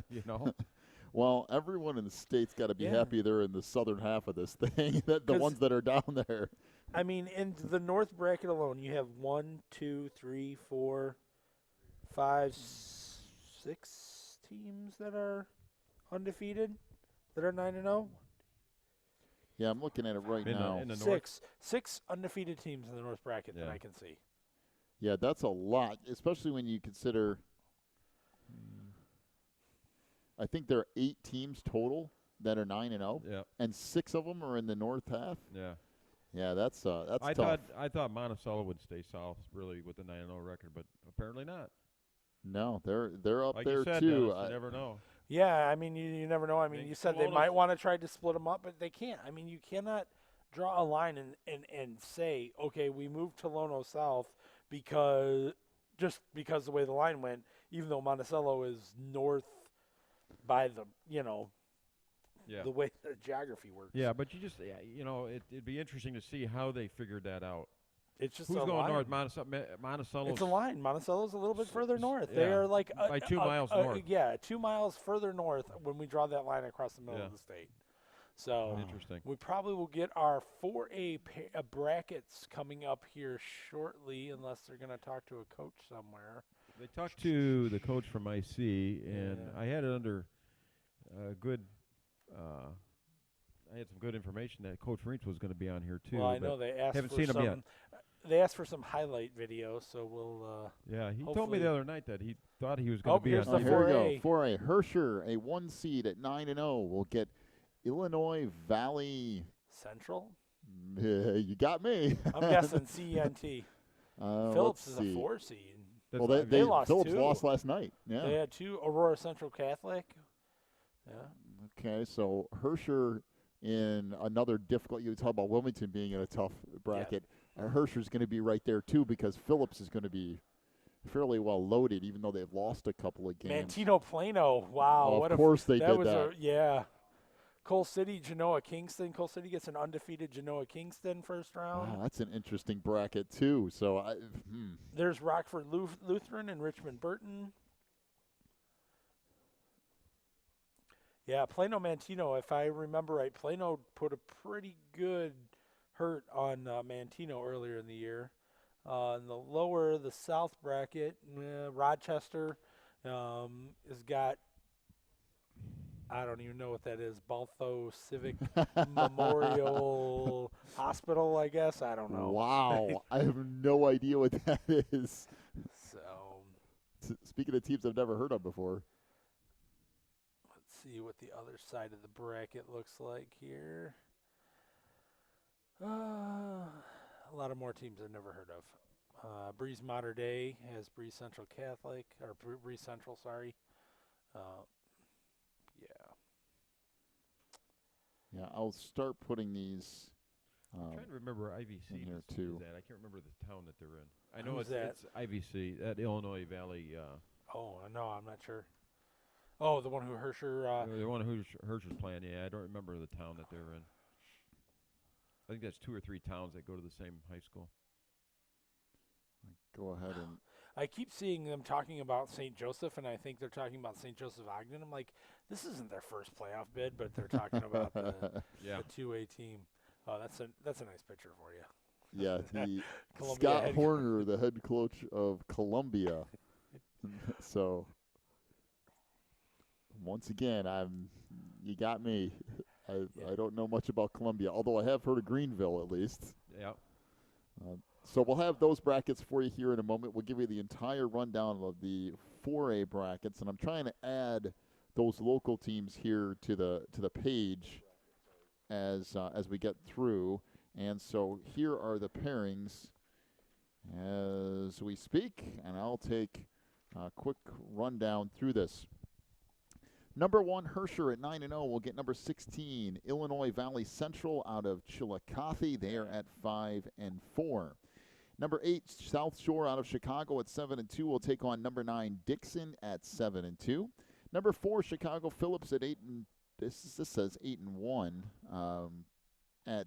you know. Well, everyone in the state's got to be happy they're in the southern half of this thing. The ones that are down there. I mean, in the north bracket alone, you have 1, 2, 3, 4, 5, 6 teams that are undefeated, that are 9-0. Yeah, I'm looking at it right now. In the north? Six undefeated teams in the north bracket that I can see. Yeah, that's a lot, especially when you consider. I think there are 8 teams total that are 9-0, and 6 of them are in the north half. Yeah. Yeah, that's tough. I thought Monticello would stay south, really, with the 9-0 record, but apparently not. No, they're up like there you said, too. Dennis, you never know. Yeah, I mean, you never know. I mean, you said they might want to try to split them up, but they can't. I mean, you cannot draw a line and say, okay, we moved Tolono south because the way the line went, even though Monticello is north by the the way the geography works. Yeah, but you just it'd be interesting to see how they figured that out. It's just who's a going line. north? Monticello. It's a line. Monticello's a little bit further north. They are like by 2 miles north. Yeah, 2 miles further north when we draw that line across the middle of the state. So interesting. We probably will get our 4A brackets coming up here shortly, unless they're going to talk to a coach somewhere. They talked to the coach from IC, and I had it under good. I had some good information that Coach Reach was going to be on here too. Well, I know they asked. Haven't for seen some, him yet. They asked for some highlight video, so we'll. Yeah, he told me the other night that he thought he was going to be here's on. the Here we 4A. go. 4A Herscher, a 1 seed at 9-0, will get Illinois Valley Central. You got me. I'm guessing CNT. Phillips is a 4 seed. Well, they lost Phillips 2. lost last night. Yeah. They had 2. Aurora Central Catholic. Yeah. Okay, so Herscher in another difficult. You talk about Wilmington being in a tough bracket. Herscher's going to be right there too because Phillips is going to be fairly well loaded, even though they've lost a couple of games. Mantino Plano. Wow. Of course they did that. Yeah. Coal City, Genoa Kingston. Coal City gets an undefeated Genoa Kingston first round. Wow, that's an interesting bracket too. So there's Rockford Lutheran and Richmond Burton. Yeah, Plano Mantino, if I remember right, Plano put a pretty good hurt on Mantino earlier in the year. In the south bracket, Rochester has got, I don't even know what that is, Baltho Civic Memorial Hospital, I guess. I don't know. Wow, I have no idea what that is. So, speaking of teams I've never heard of before. See what the other side of the bracket looks like here. A lot of more teams I've never heard of. Breeze Mater Dei has Breeze Central Catholic, or Breeze Central, sorry. Yeah, I'll start putting these. I'm trying to remember IVC in here is too. that. I can't remember the town that they're in. I know it's IVC, at Illinois Valley. Oh, no, I'm not sure. Oh, the one who Herscher. The one who Herscher's playing. Yeah, I don't remember the town that they're in. I think that's 2 or 3 towns that go to the same high school. Go ahead and. I keep seeing them talking about St. Joseph, and I think they're talking about St. Joseph Ogden. I'm like, this isn't their first playoff bid, but they're talking about the 2A team. Oh, that's a nice picture for you. Yeah, Scott Horner, the head coach of Columbia. So, once again, you got me. I don't know much about Columbia, although I have heard of Greenville at least. Yeah. So we'll have those brackets for you here in a moment. We'll give you the entire rundown of the 4A brackets, and I'm trying to add those local teams here to the page as we get through. And so here are the pairings as we speak, and I'll take a quick rundown through this. Number 1, Herscher at 9-0 will get number 16, Illinois Valley Central out of Chillicothe. They are at 5-4. Number 8, South Shore out of Chicago at 7-2 will take on number 9, Dixon at 7-2. Number 4, Chicago Phillips at 8 and this says 8-1 at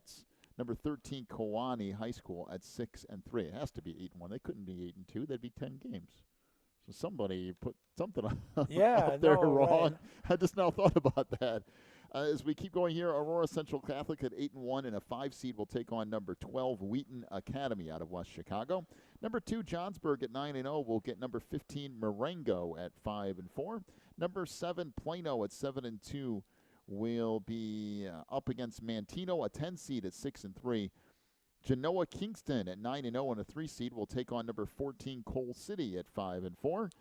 number 13, Kewanee High School at 6-3. It has to be 8-1. They couldn't be 8-2. That'd be 10 games. So somebody put something out there wrong. Right. I just now thought about that. As we keep going here, Aurora Central Catholic at 8-1 and a 5 seed will take on number 12, Wheaton Academy out of West Chicago. Number 2, Johnsburg at 9-0 will get number 15, Marengo at 5-4. Number 7, Plano at 7-2 will be up against Mantino, a 10 seed at 6-3. Genoa Kingston at 9-0 and a 3 seed will take on number 14, Coal City at 5-4.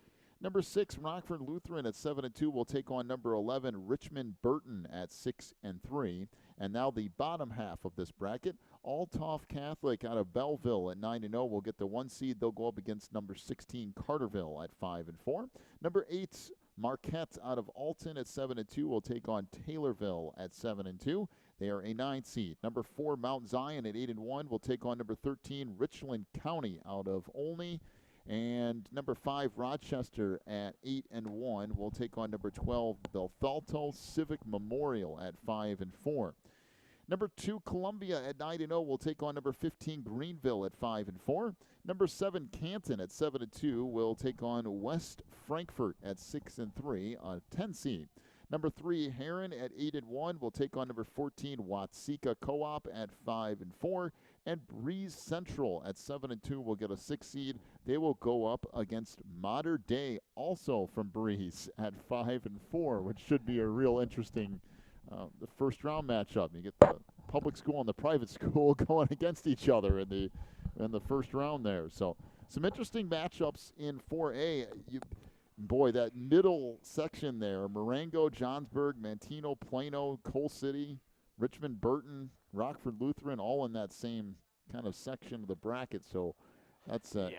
Number 6, Rockford Lutheran at 7-2 will take on number 11, Richmond Burton at 6-3. And now the bottom half of this bracket, Althoff Catholic out of Belleville at 9-0 will get the 1 seed. They'll go up against number 16, Carterville at 5-4. Number 8, Marquette out of Alton at 7-2 will take on Taylorville at 7-2. They are a 9 seed. Number 4, Mount Zion at 8-1 will take on number 13, Richland County out of Olney. And number 5, Rochester at 8-1 will take on number 12, Bethalto Civic Memorial at 5-4. Number 2, Columbia at 9-0 will take on number 15, Greenville at 5-4. Number 7, Canton at 7-2 will take on West Frankfort at 6-3, a 10 seed. Number 3, Heron at 8-1 will take on number 14, Watseka Co-op at 5-4. And Breeze Central at 7-2 will get a 6 seed. They will go up against Mater Dei, also from Breeze, at 5-4, which should be a real interesting the first round matchup. You get the public school and the private school going against each other in the first round there. So some interesting matchups in 4A. Boy, that middle section there, Marengo, Johnsburg, Mantino, Plano, Coal City, Richmond, Burton, Rockford Lutheran, all in that same kind of section of the bracket. So that's an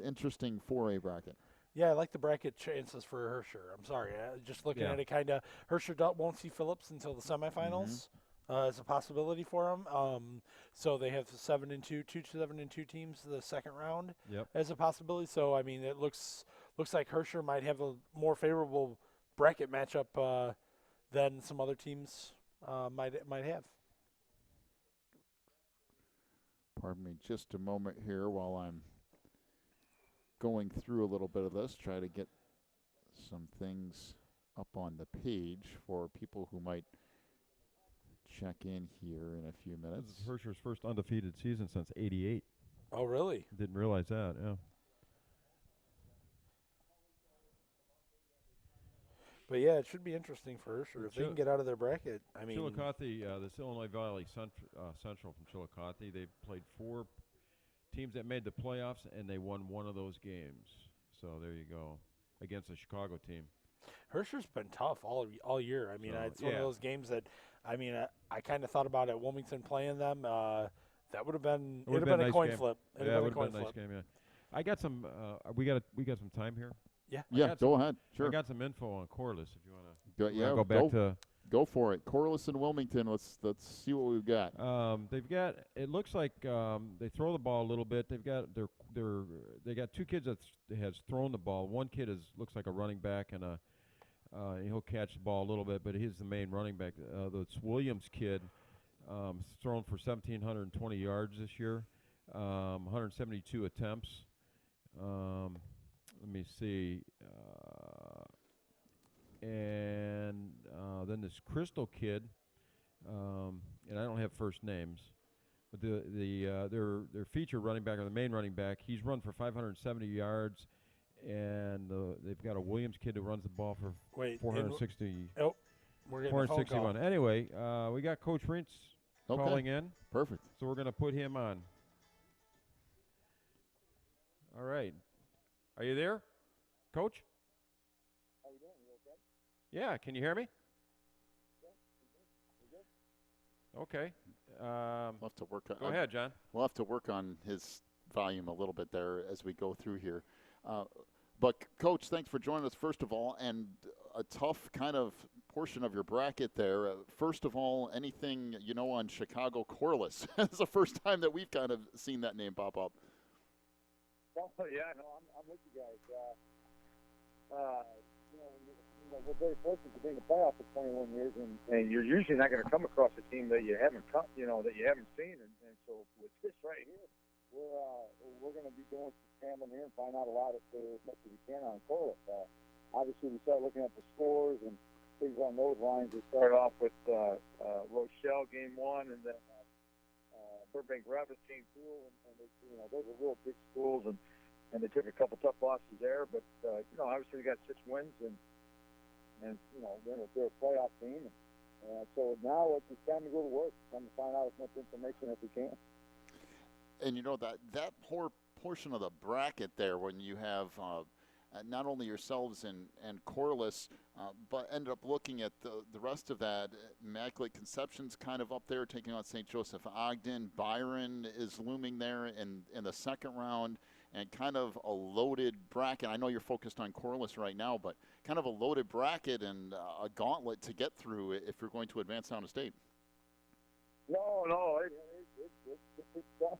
interesting 4A bracket. Yeah, I like the bracket chances for Herscher. I'm sorry. Just looking at it, kind of, Herscher won't see Phillips until the semifinals as a possibility for them. So they have 7-2, 2 7-2 teams the second round as a possibility. So, I mean, it looks like Herscher might have a more favorable bracket matchup than some other teams might have. Pardon me just a moment here while I'm going through a little bit of this, try to get some things up on the page for people who might check in here in a few minutes. This is Herscher's first undefeated season since '88. Oh, really? Didn't realize that, yeah. But, yeah, it should be interesting for Herscher. If they can get out of their bracket, I mean. Chillicothe, this Illinois Valley Central from Chillicothe, they played 4 teams that made the playoffs, and they won one of those games. So there you go, against a Chicago team. Herscher's been tough all year. I mean, it's one of those games that, I mean, I kind of thought about at Wilmington playing them. That would have been a coin flip. It would have been a nice game. Yeah, I got some. We got some time here. Yeah, go ahead. Sure. I got some info on Corliss if you want to. Go back to. Go for it. Corliss and Wilmington. Let's see what we've got. They've got. It looks like they throw the ball a little bit. They've got they got 2 kids that has thrown the ball. One kid looks like a running back, and he'll catch the ball a little bit, but he's the main running back. The Williams kid thrown for 1,720 yards this year, 172 attempts. Let me see. And then this Crystal kid, and I don't have first names, but their feature running back or the main running back, he's run for 570 yards, and they've got a Williams kid who runs the ball for 460. Oh, we're getting a phone call. Anyway, we got Coach Rintz calling in. Perfect. So we're going to put him on. All right. Are you there, Coach? How you doing? You okay? Yeah. Can you hear me? Yeah, Okay. We'll have to work on. Go ahead, John. We'll have to work on his volume a little bit there as we go through here. But Coach, thanks for joining us first of all, and a tough kind of portion of your bracket there. First of all, anything you know on Chicago Corliss? It's the first time that we've kind of seen that name pop up. Oh, yeah, no, I'm with you guys. We're very fortunate to be in the playoffs for 21 years, and you're usually not going to come across a team that you haven't seen, and so with this right here, we're going to be doing some scrambling here and find out a lot as much as we can on Corliss. Obviously, we start looking at the scores and things on those lines. We start off with Rochelle game 1, and then Burbank Rapids game 2, and those are real big schools, and they took a couple tough losses there, but obviously we got 6 wins, and they're a playoff team, and so now it's time to go to work, time to find out as much information as we can. And that poor portion of the bracket there, when you have not only yourselves and Corliss, but ended up looking at the rest of that. Immaculate Conception's kind of up there, taking on St. Joseph Ogden. Byron is looming there in the second round, and kind of a loaded bracket. I know you're focused on Corliss right now, but kind of a loaded bracket and a gauntlet to get through if you're going to advance down to state. No, it's tough.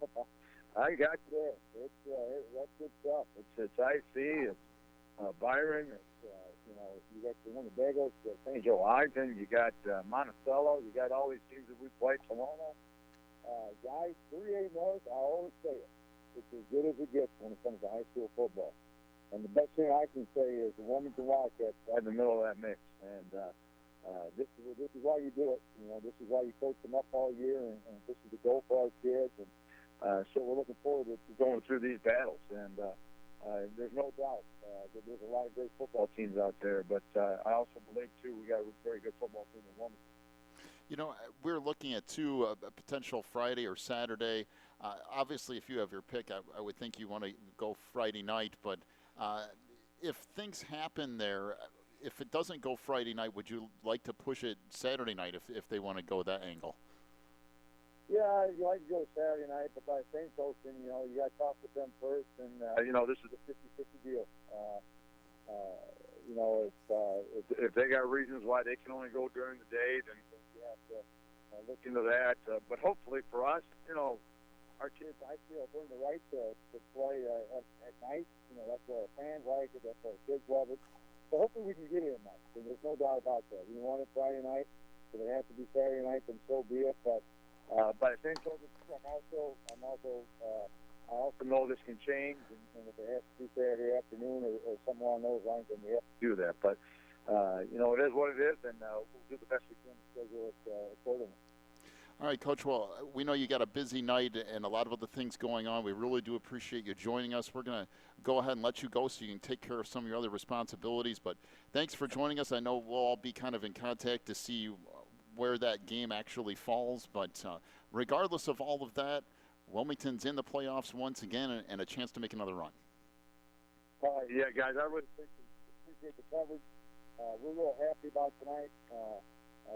I got you there. That's good stuff. It's IC. It's Byron. It's you got the Winnebagos, St. Joe Ogden. You got Monticello. You got all these teams that we played. Salon. Guys, 3A North. I always say it. It's as good as it gets when it comes to high school football. And the best thing I can say is the Wilmington Wildcats are in the middle of that mix. And this is why you do it. This is why you coach them up all year, and this is the goal for our kids. And so we're looking forward to going through these battles. And there's no doubt that there's a lot of great football teams out there. But I also believe, too, we got a very good football team in Wilmington. We're looking at a potential Friday or Saturday. Obviously, if you have your pick, I would think you want to go Friday night. But if things happen there, if it doesn't go Friday night, would you like to push it Saturday night if they want to go that angle? Yeah, you like to go Saturday night, but by the same token, you got to talk with them first. And, this is a 50-50 deal. If they got reasons why they can only go during the day, then you have to look into that. But hopefully for us, our kids, I feel, have earned the right to play at night. That's what our fans like it. That's what our kids love it. So hopefully we can get here tonight. And there's no doubt about that. We want it Friday night. If it has to be Saturday night, then so be it. But by the same token, I also know this can change, and if it has to be Saturday afternoon or somewhere along those lines, then we have to do that. But it is what it is, and we'll do the best we can to schedule it accordingly. All right, Coach. Well, we know you got a busy night and a lot of other things going on. We really do appreciate you joining us. We're going to go ahead and let you go so you can take care of some of your other responsibilities. But thanks for joining us. I know we'll all be kind of in contact to see where that game actually falls. But regardless of all of that, Wilmington's in the playoffs once again and a chance to make another run. Yeah, guys, I really appreciate the coverage. We're real happy about tonight.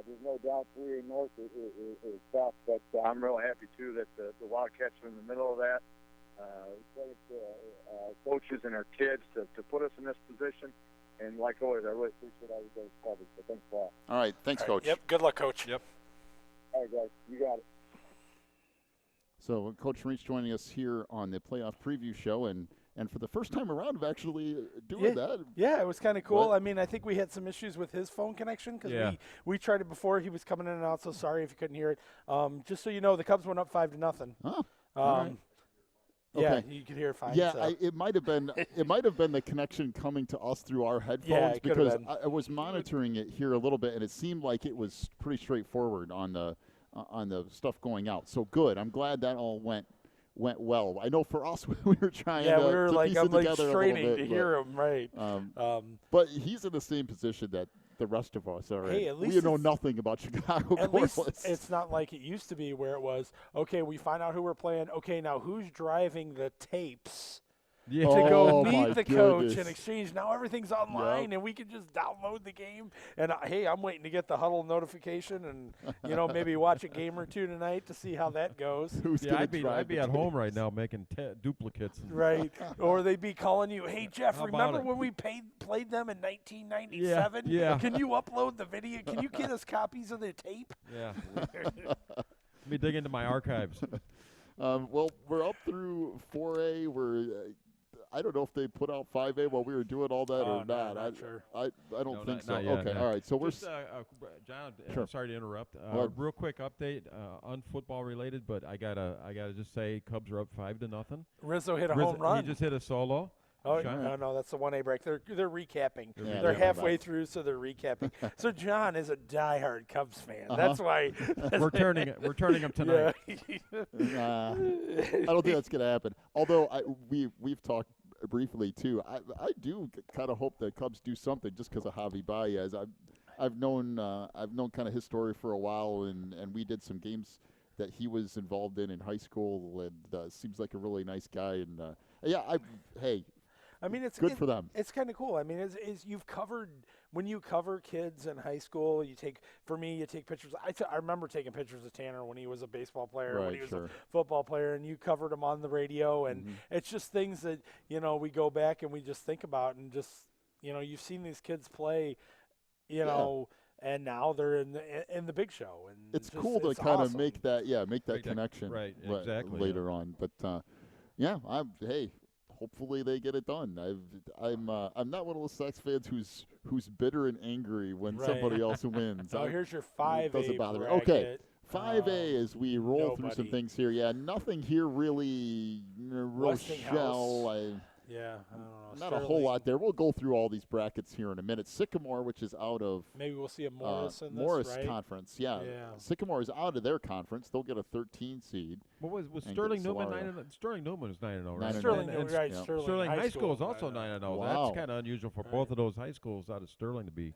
There's no doubt 3A North is tough, but I'm real happy, too, that the Wildcats are in the middle of that. Credit to coaches and our kids to put us in this position. And like always, I really appreciate all you guys' coverage. So thanks a lot. All right. Thanks, Coach. Yep. Good luck, Coach. Yep. All right, guys. You got it. So Coach Reach joining us here on the playoff preview show, and for the first time around of actually doing that. Yeah, it was kind of cool. What? I mean, I think we had some issues with his phone connection because we tried it before. He was coming in and out, so sorry if you couldn't hear it. Just so you know, the Cubs went up 5-0. Oh, all right. Yeah, Okay. you could hear it fine. Yeah, so. it might have been the connection coming to us through our headphones, Yeah, it could've because been. I was monitoring it here a little bit, and it seemed like it was pretty straightforward on the stuff going out. So good. I'm glad that all went well. I know for us, we were trying Yeah, to we were piece it I'm like together straining a little bit, to hear him, right. but he's in the same position that the rest of us are Hey, in. at least We know it's- nothing about Chicago. At least Corliss. it's not like it used to be where it was, okay, we find out who we're playing. Okay, now who's driving the tapes Yeah. to go Oh, my meet the coach goodness. and exchange? Now everything's online and we can just download the game. And, hey, I'm waiting to get the huddle notification and, maybe watch a game or two tonight to see how that goes. Who's Yeah, gonna I'd be drive the at tape? home right now making duplicates. Right. Or they'd be calling you, hey, Jeff, How about remember it? when we played them in 1997? Yeah. Can you upload the video? Can you get us copies of the tape? Yeah. Let me dig into my archives. Well, we're up through 4A. We're I don't know if they put out 5A while we were doing all that or no, not. sure. I don't No, think not so. yet, Okay, no. all right. So Just, we're John, Sure. sorry to interrupt. Well- Real quick update, unfootball related, but I gotta just say, Cubs are up 5-0. Rizzo hit a home run. He just hit a solo. Oh, Shot. no, that's the 1A break. They're recapping. Yeah, they're they're halfway back. through, so they're recapping. So John is a diehard Cubs fan. Uh-huh. That's why We're turning him tonight. I don't think that's going to happen. Although we've talked briefly too. I do kind of hope the Cubs do something just because of Javi Baez. I've known kind of his story for a while, and we did some games that he was involved in high school, and seems like a really nice guy. And I mean, it's good for them. It's kind of cool. I mean, you've covered when you cover kids in high school. You take pictures. I remember taking pictures of Tanner when he was a baseball player, when Right, he was sure. a football player, and you covered him on the radio. And it's just things that we go back and we just think about, and just you've seen these kids play, and now they're in the big show. And It's just- cool to it's kind of awesome. make that Make that- connection right, exactly, later on. But hopefully they get it done. I'm not one of those Sox fans who's bitter and angry when Right. somebody else wins. So here's your 5A doesn't bother me. bracket. Okay. 5A as we roll through some nobody. things here. Yeah, nothing here really. Westinghouse. Rochelle, Yeah, I don't know. not a whole Sterling. lot there. We'll go through all these brackets here in a minute. Sycamore, which is out of Maybe we'll see a Morris in this, Morris right? Conference. Yeah. Yeah. Sycamore is out of their conference. They'll get a 13 seed. What was And Sterling get Newman Solario. 9-0? Sterling Newman is 9-0, right? 9-0. Sterling, And right? yeah. Sterling High School is also 9-0. 9-0. Wow. That's kind of unusual for Right. both of those high schools out of Sterling to be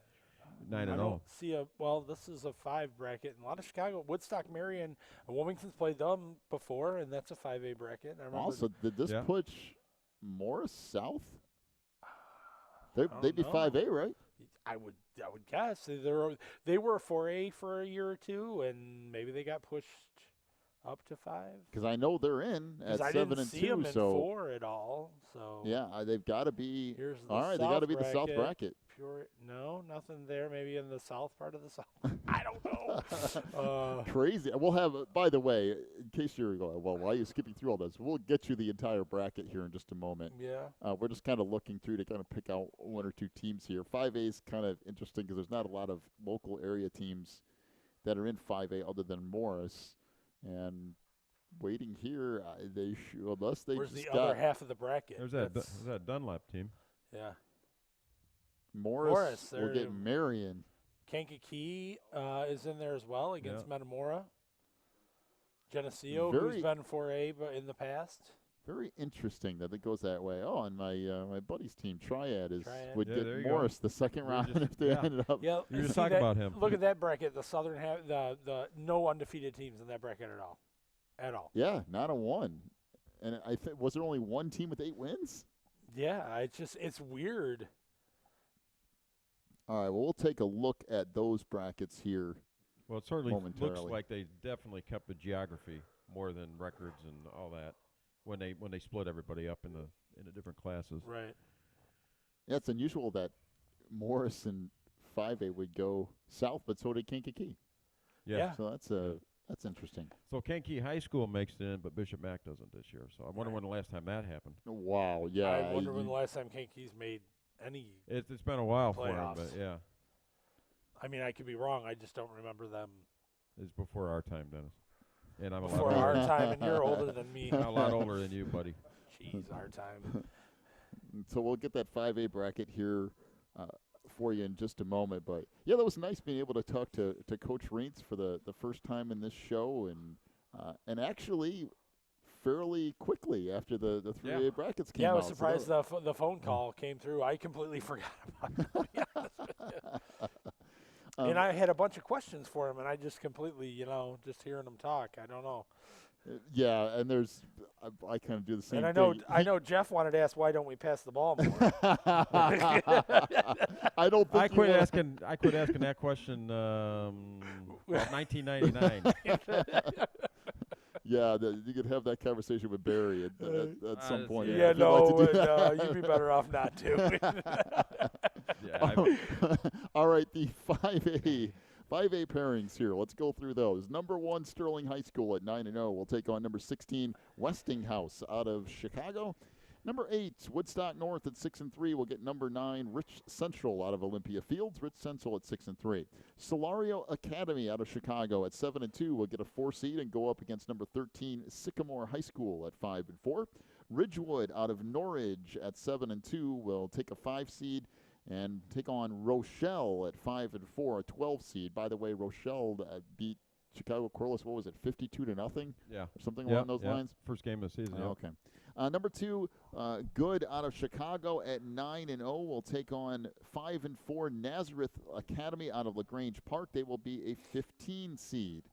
I 9-0. don't see this is a 5 bracket. And a lot of Chicago, Woodstock, Marion, and Wilmington's played them before, and that's a 5A bracket. I remember. Also, did this Yeah. push Morris south? don't They'd be know. 5A, right? I would guess they were a 4A for a year or two, and maybe they got pushed up to 5. Because I know they're in at Because I 7 didn't and see 2. them in So 4 at all. So yeah, they've got to be. here's the All right, they South got to be the South bracket. No, nothing there. Maybe in the south part of the South. I don't know. Crazy. We'll have. By the way, in case you're going, well, why are you skipping through all this? We'll get you the entire bracket here in just a moment. Yeah. We're just kind of looking through to kind of pick out one or two teams here. 5A is kind of interesting because there's not a lot of local area teams that are in 5A other than Morris. And waiting here, unless they Where's just the got other half of the bracket? There's that That's- Dunlap team. Yeah. Morris. We'll they're- get Marion. Kankakee is in there as well against Yeah. Metamora. Geneseo, Very- who's been 4A but in the past. Very interesting that it goes that way. Oh, and my buddy's team, Triad, would Yeah, there get you go. Morris the second We were round just- if they yeah. ended up. Yeah, You were just see talking that- about him. Look at that bracket. The southern half, the no undefeated teams in that bracket at all. At all. Yeah, not a one. And I think was there only one team with 8 wins? Yeah, it's weird. All right, well, we'll take a look at those brackets here. Well, it certainly looks momentarily. like they definitely kept the geography more than records and all that when they split everybody up in the different classes. Right. Yeah, it's unusual that Morris and 5A would go south, but so did Kankakee. Yeah. So that's interesting. So Kankakee High School makes it in, but Bishop Mack doesn't this year. So I wonder when the last time that happened. Wow, yeah. I wonder when the last time Kankakee's made any. It's been a while for him, Playoffs. but yeah, I mean, I could be wrong. I just don't remember them it's before our time, Dennis. And I'm before a lot our older. time, and you're older than me. I'm a lot older than you, buddy. Jeez, our time. So we'll get that 5A bracket here for you in just a moment. But, yeah, that was nice being able to talk to Coach Reintz for the first time in this show and actually fairly quickly after the 3A Yeah. brackets came Yeah, I out. was So surprised the phone call came through. I completely forgot about it, to be honest with you. And I had a bunch of questions for him, and I just completely, just hearing him talk, I don't know. Yeah, and there's I kind of do the same And I thing. know I know Jeff wanted to ask why don't we pass the ball more. I don't think I you quit wanna- asking that question about 1999. Yeah, you could have that conversation with Barry at some point. Yeah, if you'd like to do no, that. you'd be better off not to. Yeah, All right, the 5A pairings here. Let's go through those. Number 1, Sterling High School at 9-0 will take on number 16, Westinghouse out of Chicago. Number 8, Woodstock North at 6-3 will get number 9, Rich Central out of Olympia Fields. Rich Central at 6-3. Solario Academy out of Chicago at 7-2 will get a 4 seed and go up against number 13, Sycamore High School at 5-4. Ridgewood out of Norridge at 7-2 will take a 5 seed and take on Rochelle at 5-4, a 12 seed. By the way, Rochelle beat Chicago Corliss, what was it, 52-0? Yeah. Or something along those lines? First game of the season. Okay. Number 2, Good out of Chicago at 9-0 will take on 5-4 Nazareth Academy out of LaGrange Park. They will be a 15 seed.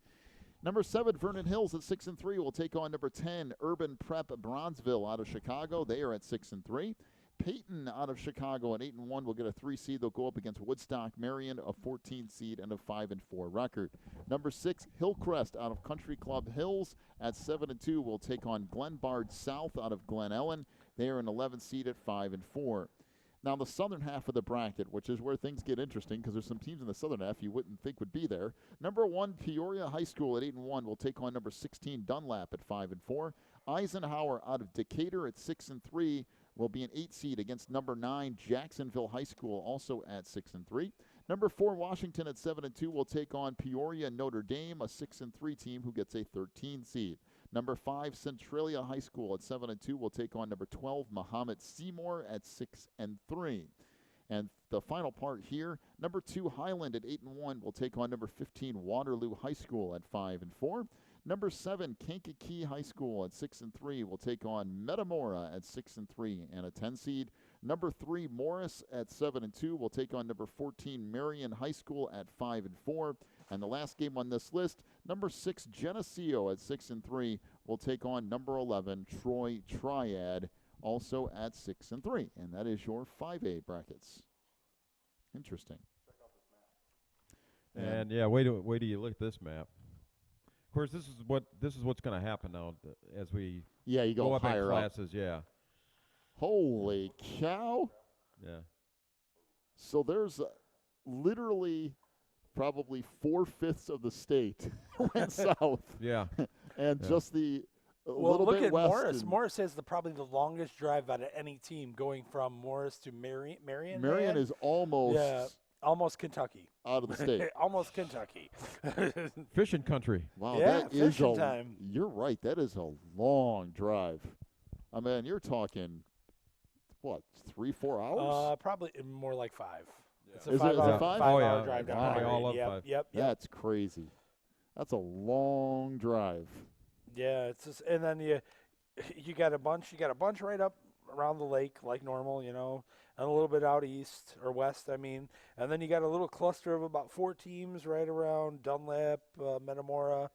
Number 7, Vernon Hills at 6-3 will take on number 10 Urban Prep Bronzeville out of Chicago. They are at 6-3. Peyton out of Chicago at 8-1 will get a 3 seed. They'll go up against Woodstock Marion, a 14 seed and a 5-4 record. Number 6, Hillcrest out of Country Club Hills at 7-2 will take on Glenbard South out of Glen Ellen. They are an 11 seed at 5-4. Now the southern half of the bracket, which is where things get interesting because there's some teams in the southern half you wouldn't think would be there. Number 1, Peoria High School at 8-1 will take on number 16, Dunlap at 5-4. Eisenhower out of Decatur at 6-3 will be an 8 seed against number 9, Jacksonville High School, also at 6-3. Number 4, Washington at 7-2 will take on Peoria Notre Dame, a 6-3 team who gets a 13 seed. Number 5, Centralia High School at 7-2 will take on number 12, Muhammad Seymour at 6-3. And the final part here, number 2, Highland at 8-1 will take on number 15, Waterloo High School at 5-4. Number 7, Kankakee High School at 6-3 will take on Metamora at 6-3 and a 10 seed. Number 3, Morris at 7-2 will take on number 14, Marion High School at 5-4. And the last game on this list, number 6, Geneseo at 6-3 will take on number 11, Troy Triad, also at 6-3. And that is your 5A brackets. Interesting. And yeah, wait till you look at this map. Of course, this is what's going to happen now as we you go up higher in classes. Yeah. Holy cow! Yeah. So there's literally probably 4/5 of the state went south. Yeah. And Yeah. just the Well, little look bit at west. Morris. and Morris has probably the longest drive out of any team, going from Morris to Marion. Marion is almost almost Kentucky. out of the state. Almost Kentucky. Fishing country. Wow, Yeah, that is fishing time. You're right. That is a long drive. I mean, you're talking what, 3-4 hours? Probably more like 5. It's a Is it 5 hour, a 5? Oh, hour yeah. drive down Wow. to All Marion. up 5. Yep. That's crazy. That's a long drive. Yeah, it's just, and then you got a bunch right up around the lake like normal, and a little bit out east or west, and then you got a little cluster of about 4 teams right around Dunlap, Metamora,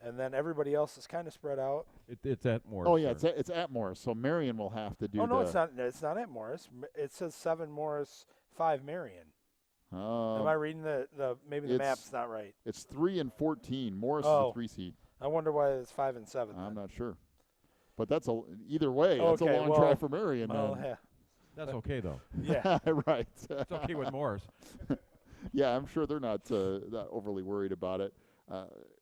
and then everybody else is kind of spread out. It's at Morris. Oh yeah, there. it's at Morris. So Marion will have to do. Oh no, it's not. It's not at Morris. It says 7 Morris, 5 Marion. Am I reading the maybe the map's not right? It's 3 and 14. Morris is Oh. a 3 seed. I wonder why it's 5 and 7. I'm then. not sure, but that's either way. That's a Okay, long well, drive for Marion. Well, man. yeah. That's okay though. Yeah. Right. It's okay with Morris. Yeah, I'm sure they're not overly worried about it.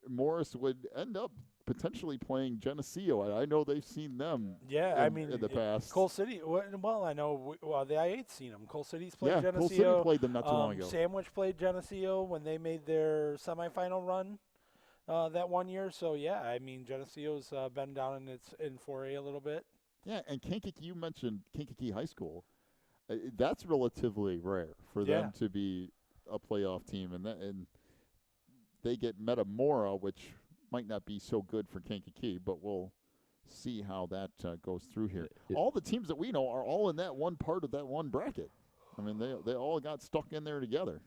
Morris would end up potentially playing Geneseo. I know they've seen them. Yeah, in the past. Coal City. Well, I know. The I-8's seen them. Coal City's played Yeah, Geneseo. Coal City played them not too long ago. Sandwich played Geneseo when they made their semifinal run that one year. So yeah, Geneseo's been down in 4A a little bit. Yeah, and Kankakee, you mentioned Kankakee High School. That's relatively rare for them to be a playoff team, and they get Metamora, which might not be so good for Kankakee, but we'll see how that goes through here. All the teams that we know are all in that one part of that one bracket. They all got stuck in there together.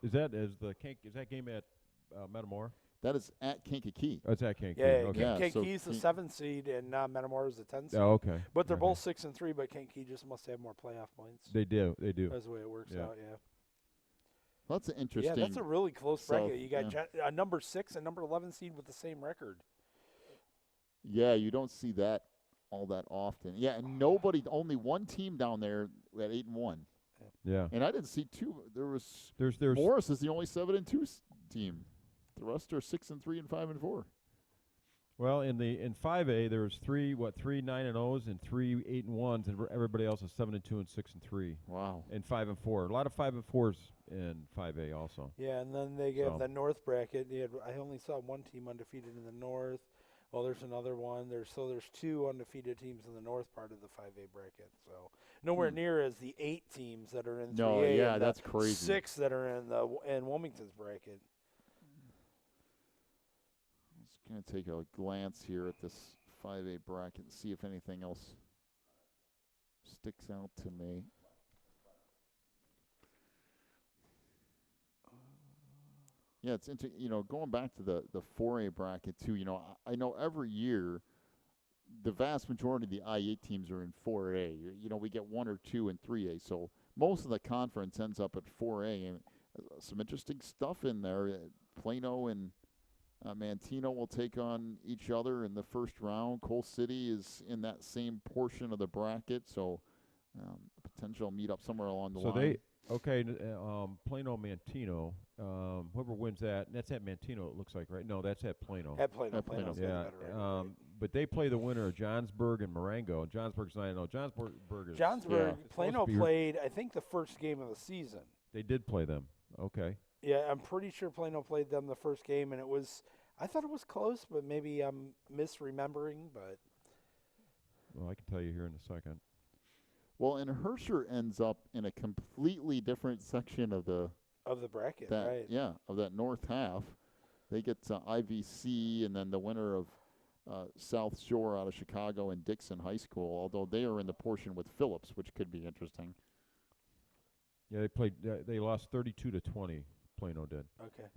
Is that game at Metamora? That is at Kankakee. Oh, it's at Kankakee. Yeah, Okay. Yeah, Kankee's so the 7th seed, and Metamora's the 10th seed. Oh, okay. But they're Okay. both 6 and 3. But Kankakee just must have more playoff points. They do. That's the way it works Yeah. out. Yeah. That's an interesting. Yeah, that's a really close bracket. You got yeah. a number 6 and number 11 seed with the same record. Yeah, you don't see that all that often. Yeah, and only one team down there at 8-1. Yeah. And I didn't see two. There's Morris is the only 7-2 team. The rest are 6 and 3 and 5 and 4. Well, in 5A, there's three 9-0s and 3 8-1s, and everybody else is 7-2 and 6-3. Wow. And 5-4. A lot of 5-4s in 5A also. Yeah, and then they give the North bracket. I only saw one team undefeated in the North. Well, there's another one. There's 2 undefeated teams in the North part of the 5A bracket. So nowhere near as the 8 teams that are in 3A. No, yeah, and that's the crazy. 6 that are in Wilmington's bracket. Just going to take a glance here at this 5A bracket and see if anything else sticks out to me. Yeah, it's going back to the 4A bracket too. I know every year the vast majority of the I-8 teams are in 4A. We get 1 or 2 in 3A, so most of the conference ends up at 4A, and some interesting stuff in there. Plano and Manteno will take on each other in the first round. Coal City is in that same portion of the bracket, so a potential meet up somewhere along the line. Plano Manteno. Whoever wins that's at Manteno. It looks like, right? No, that's at Plano. At Plano. Yeah. But they play the winner of Johnsburg and Marengo. Johnsburg's 9-0. Johnsburg. Plano played, I think, the first game of the season. They did play them. Okay. Yeah, I'm pretty sure Plano played them the first game, and I thought it was close, but maybe I'm misremembering. But well, I can tell you here in a second. Well, and Herscher ends up in a completely different section of the bracket, right? Yeah, of that north half. They get IVC, and then the winner of South Shore out of Chicago and Dixon High School, although they are in the portion with Phillips, which could be interesting. Yeah, they lost 32-20. Plano did. Okay.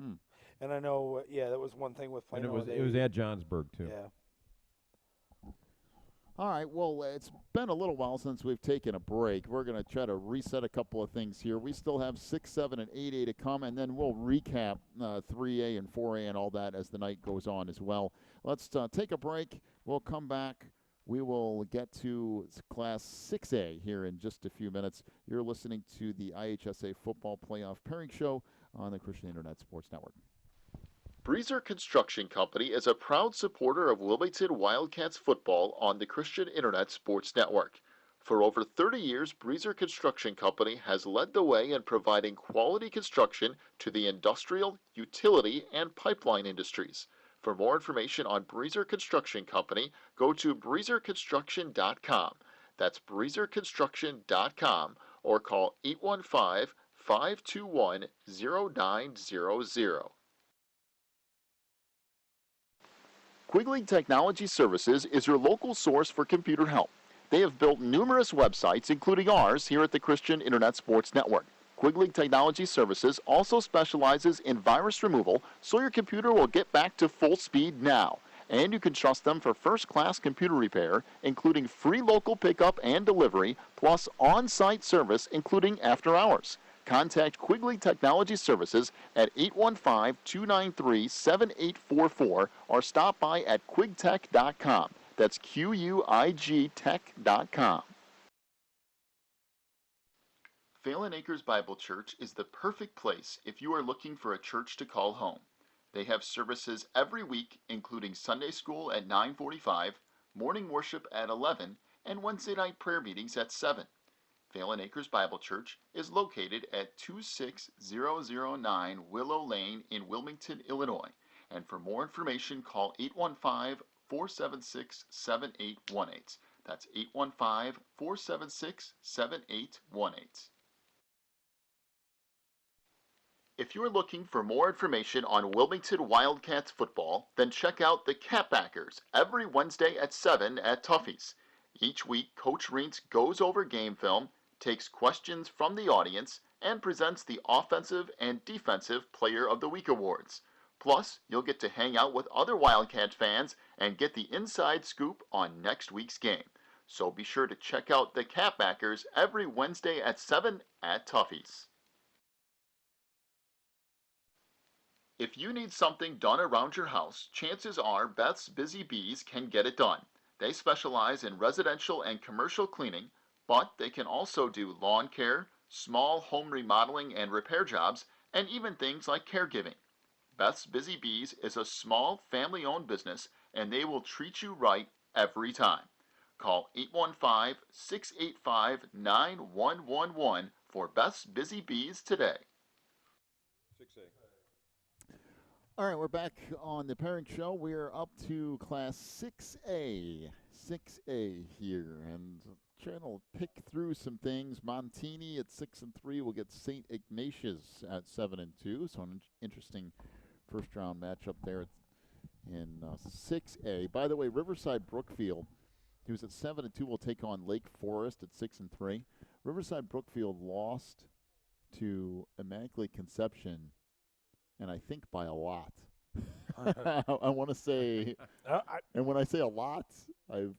And I know, that was one thing with Plano. And it was at Johnsburg too. Yeah. All right, well, it's been a little while since we've taken a break. We're going to try to reset a couple of things here. We still have 6, 7, and 8A to come, and then we'll recap 3A and 4A and all that as the night goes on as well. Let's take a break. We'll come back. We will get to Class 6A here in just a few minutes. You're listening to the IHSA Football Playoff Pairing Show on the Christian Internet Sports Network. Breezer Construction Company is a proud supporter of Wilmington Wildcats football on the Christian Internet Sports Network. For over 30 years, Breezer Construction Company has led the way in providing quality construction to the industrial, utility, and pipeline industries. For more information on Breezer Construction Company, go to breezerconstruction.com. That's breezerconstruction.com, or call 815-521-0900. Quigley Technology Services is your local source for computer help. They have built numerous websites, including ours, here at the Christian Internet Sports Network. Quigley Technology Services also specializes in virus removal, so your computer will get back to full speed now. And you can trust them for first-class computer repair, including free local pickup and delivery, plus on-site service, including after hours. Contact Quigley Technology Services at 815-293-7844 or stop by at quigtech.com. That's QUIG-tech.com. Phelan Acres Bible Church is the perfect place if you are looking for a church to call home. They have services every week, including Sunday school at 9:45, morning worship at 11, and Wednesday night prayer meetings at 7. Phelan Acres Bible Church is located at 26009 Willow Lane in Wilmington, Illinois. And for more information, call 815-476-7818. That's 815-476-7818. If you're looking for more information on Wilmington Wildcats football, then check out the Catbackers every Wednesday at 7 at Tuffy's. Each week, Coach Reentz goes over game film, takes questions from the audience, and presents the Offensive and Defensive Player of the Week awards. Plus, you'll get to hang out with other Wildcat fans and get the inside scoop on next week's game. So be sure to check out the Catbackers every Wednesday at 7 at Tuffy's. If you need something done around your house, chances are Beth's Busy Bees can get it done. They specialize in residential and commercial cleaning, but they can also do lawn care, small home remodeling and repair jobs, and even things like caregiving. Beth's Busy Bees is a small family-owned business and they will treat you right every time. Call 815-685-9111 for Beth's Busy Bees today. 6A. All right, we're back on the Pairing Show. We're up to Class 6A. 6A here, and trying to pick through some things. Montini at 6-3 will get St. Ignatius at 7-2. So an interesting first-round matchup there in 6A. By the way, Riverside Brookfield, who's at 7-2, will take on Lake Forest at 6-3. Riverside Brookfield lost to Immaculate Conception, and I think by a lot. I want to say, and when I say a lot, when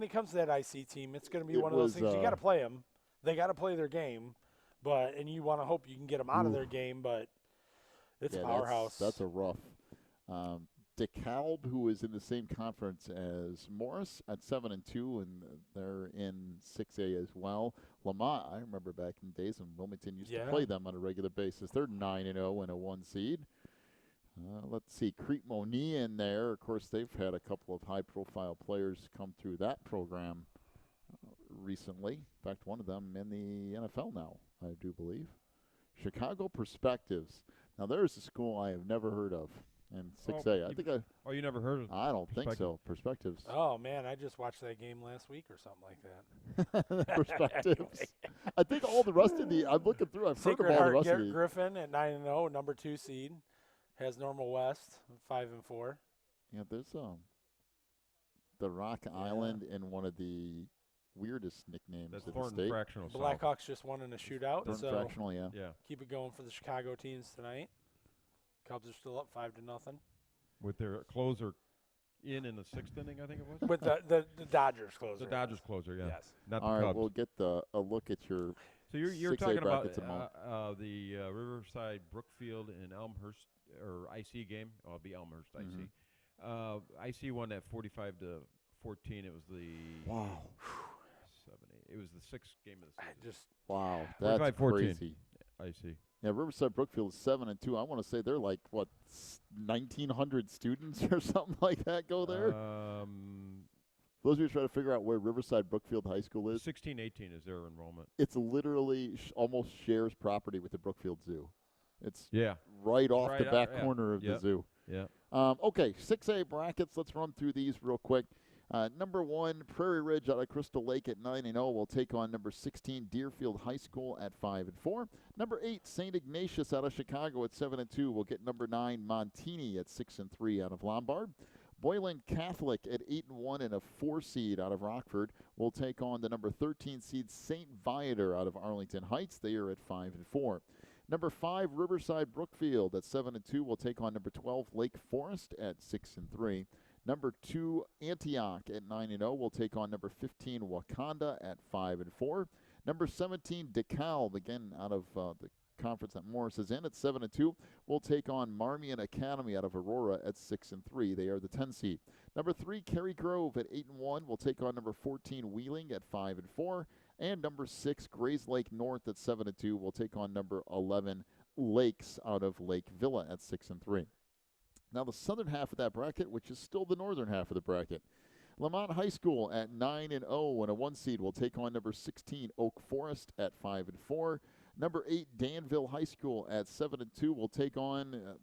it comes to that IC team, it's going to be one of those things. You got to play them. They got to play their game, and you want to hope you can get them out of their game, but it's a powerhouse. That's a rough. DeKalb, who is in the same conference as Morris at 7-2, and they're in 6A as well. Lamont, I remember back in the days when Wilmington used to play them on a regular basis. They're 9-0 and a 1 seed. Let's see, Crete Moni in there. Of course, they've had a couple of high-profile players come through that program recently. In fact, one of them in the NFL now, I do believe. Chicago Perspectives. Now, there's a school I have never heard of in 6A. You never heard of I don't think so. Perspectives. Oh, man, I just watched that game last week or something like that. Perspectives. I think all the rest of I'm looking through, I've heard of all the rest of these. Griffin at 9-0, number 2 seed. Has Normal West, 5-4. Yeah, there's the Rock Island in one of the weirdest nicknames That's of the Thornton state. Fractional. Blackhawks just won in a shootout. Thornton so Fractional, yeah. Keep it going for the Chicago teams tonight. Cubs are still up 5-0. With their closer in the 6th inning, I think it was? With the Dodgers closer. The Dodgers closer, yeah. Yes. Not the All right, Cubs. we'll get a look at your So you're 6A talking about brackets a moment. the Riverside Brookfield and Elmhurst or IC game. Oh, it'll be Elmhurst IC. IC won that 45-14. It was the 7-8. It was the 6th game of the season. Wow, that's 45-14. crazy. IC. Yeah, Riverside Brookfield is 7-2. I want to say they're like 1,900 students or something like that go there. For those of you trying to figure out where Riverside Brookfield High School is, 1618 is their enrollment. It's literally almost shares property with the Brookfield Zoo. It's right off the back corner of the zoo. Yeah. Okay, 6A brackets. Let's run through these real quick. Number 1, Prairie Ridge out of Crystal Lake at 9-0 will take on number 16, Deerfield High School at 5-4. Number 8, St. Ignatius out of Chicago at 7-2 will get number 9, Montini at 6-3 out of Lombard. Boylan Catholic at 8-1 and a 4 seed out of Rockford will take on the number 13 seed St. Viator out of Arlington Heights. They are at 5-4. Number 5, Riverside Brookfield at 7-2 will take on number 12, Lake Forest at 6-3. Number 2, Antioch at 9-0 will take on number 15, Wakanda at 5-4. Number 17, DeKalb, again out of the conference that Morris is in at 7-2, will take on Marmion Academy out of Aurora at 6-3. They are the 10 seed. Number 3, Cary Grove at 8-1 will take on number 14, Wheeling at 5-4. And number 6, Grays Lake North at 7-2 will take on number 11, Lakes out of Lake Villa at 6-3. Now the southern half of that bracket, which is still the northern half of the bracket. Lamont High School at 9-0 and a 1 seed will take on number 16, Oak Forest at 5-4. Number 8, Danville High School at 7-2 will take on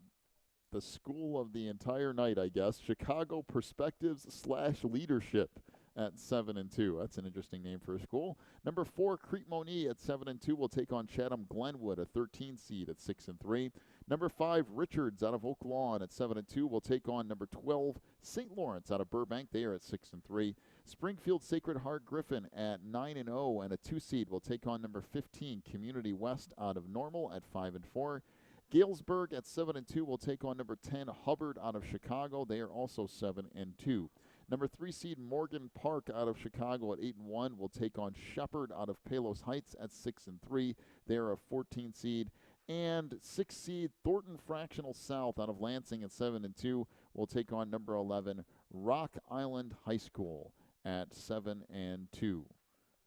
the school of the entire night, I guess, Chicago Perspectives / Leadership at 7-2. That's an interesting name for a school. Number 4, Crete Moni at 7-2 will take on Chatham Glenwood, a 13 seed at 6-3. Number 5, Richards out of Oak Lawn at 7-2 will take on number 12, St. Lawrence out of Burbank. They are at 6-3. Springfield Sacred Heart Griffin at 9-0 and a 2 seed will take on number 15, Community West out of Normal at 5-4. Galesburg at 7-2 will take on number 10, Hubbard out of Chicago. They are also 7-2. Number 3 seed Morgan Park out of Chicago at 8-1 will take on Shepherd out of Palos Heights at 6-3. They are a 14 seed. And 6 seed Thornton Fractional South out of Lansing at 7-2 will take on number 11 Rock Island High School at 7-2.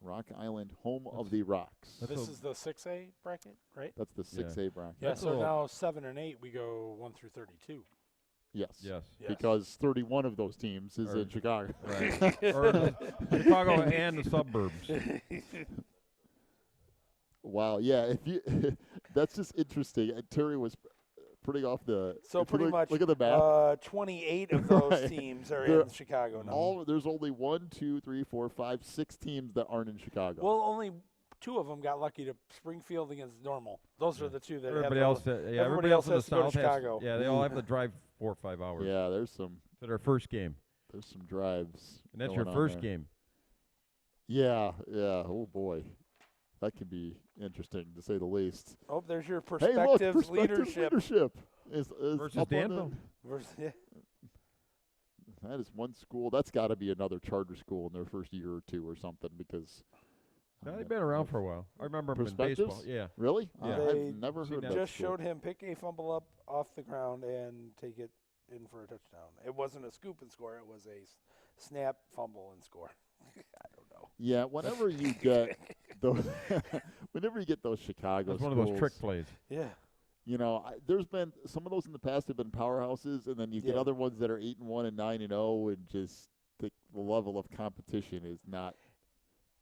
Rock Island, home of the Rocks. This is the 6A bracket, right? That's the 6A bracket. Yeah, That's a so little- now 7 and 8, we go 1 through 32. Yes. Yes. Yes. Because 31 of those teams is Or- in Chicago. Right. Or Chicago and the suburbs. Wow. Yeah. If you, that's just interesting. Terry was putting off the. So if you pretty look, much look at the map. 28 of those Right. teams are They're in Chicago now. There's only 1, 2, 3, 4, 5, 6 teams that aren't in Chicago. Well, only 2 of them got lucky to Springfield against Normal. Those are the 2 that Everybody have else, the, everybody else in the has to go to South has. Chicago. Yeah, they all have to drive 4 or 5 hours yeah, there's some to their first game, drives. and that's going your on first there. game. Yeah. Yeah. Oh boy, that could be interesting to say the least. Oh, there's your Hey, look, perspectives perspective leadership is Versus up on the- Danville. Yeah. That is one school. That's got to be another charter school in their first year or 2 or something because. No, they've been around for a while. I remember them in Perspectives? baseball. Yeah. Really? Yeah. They I've never seen heard that. that. Just school. showed him pick a fumble up off the ground and take it in for a touchdown. It wasn't a scoop and score. It was a snap, fumble, and score. I don't know. Yeah, whenever you get those, whenever you get those Chicago That's one schools, of those trick plays. Yeah. You know, there's been some of those in the past have been powerhouses, and then you get Yeah. other ones that are 8-1 and 9-0, and just the level of competition is not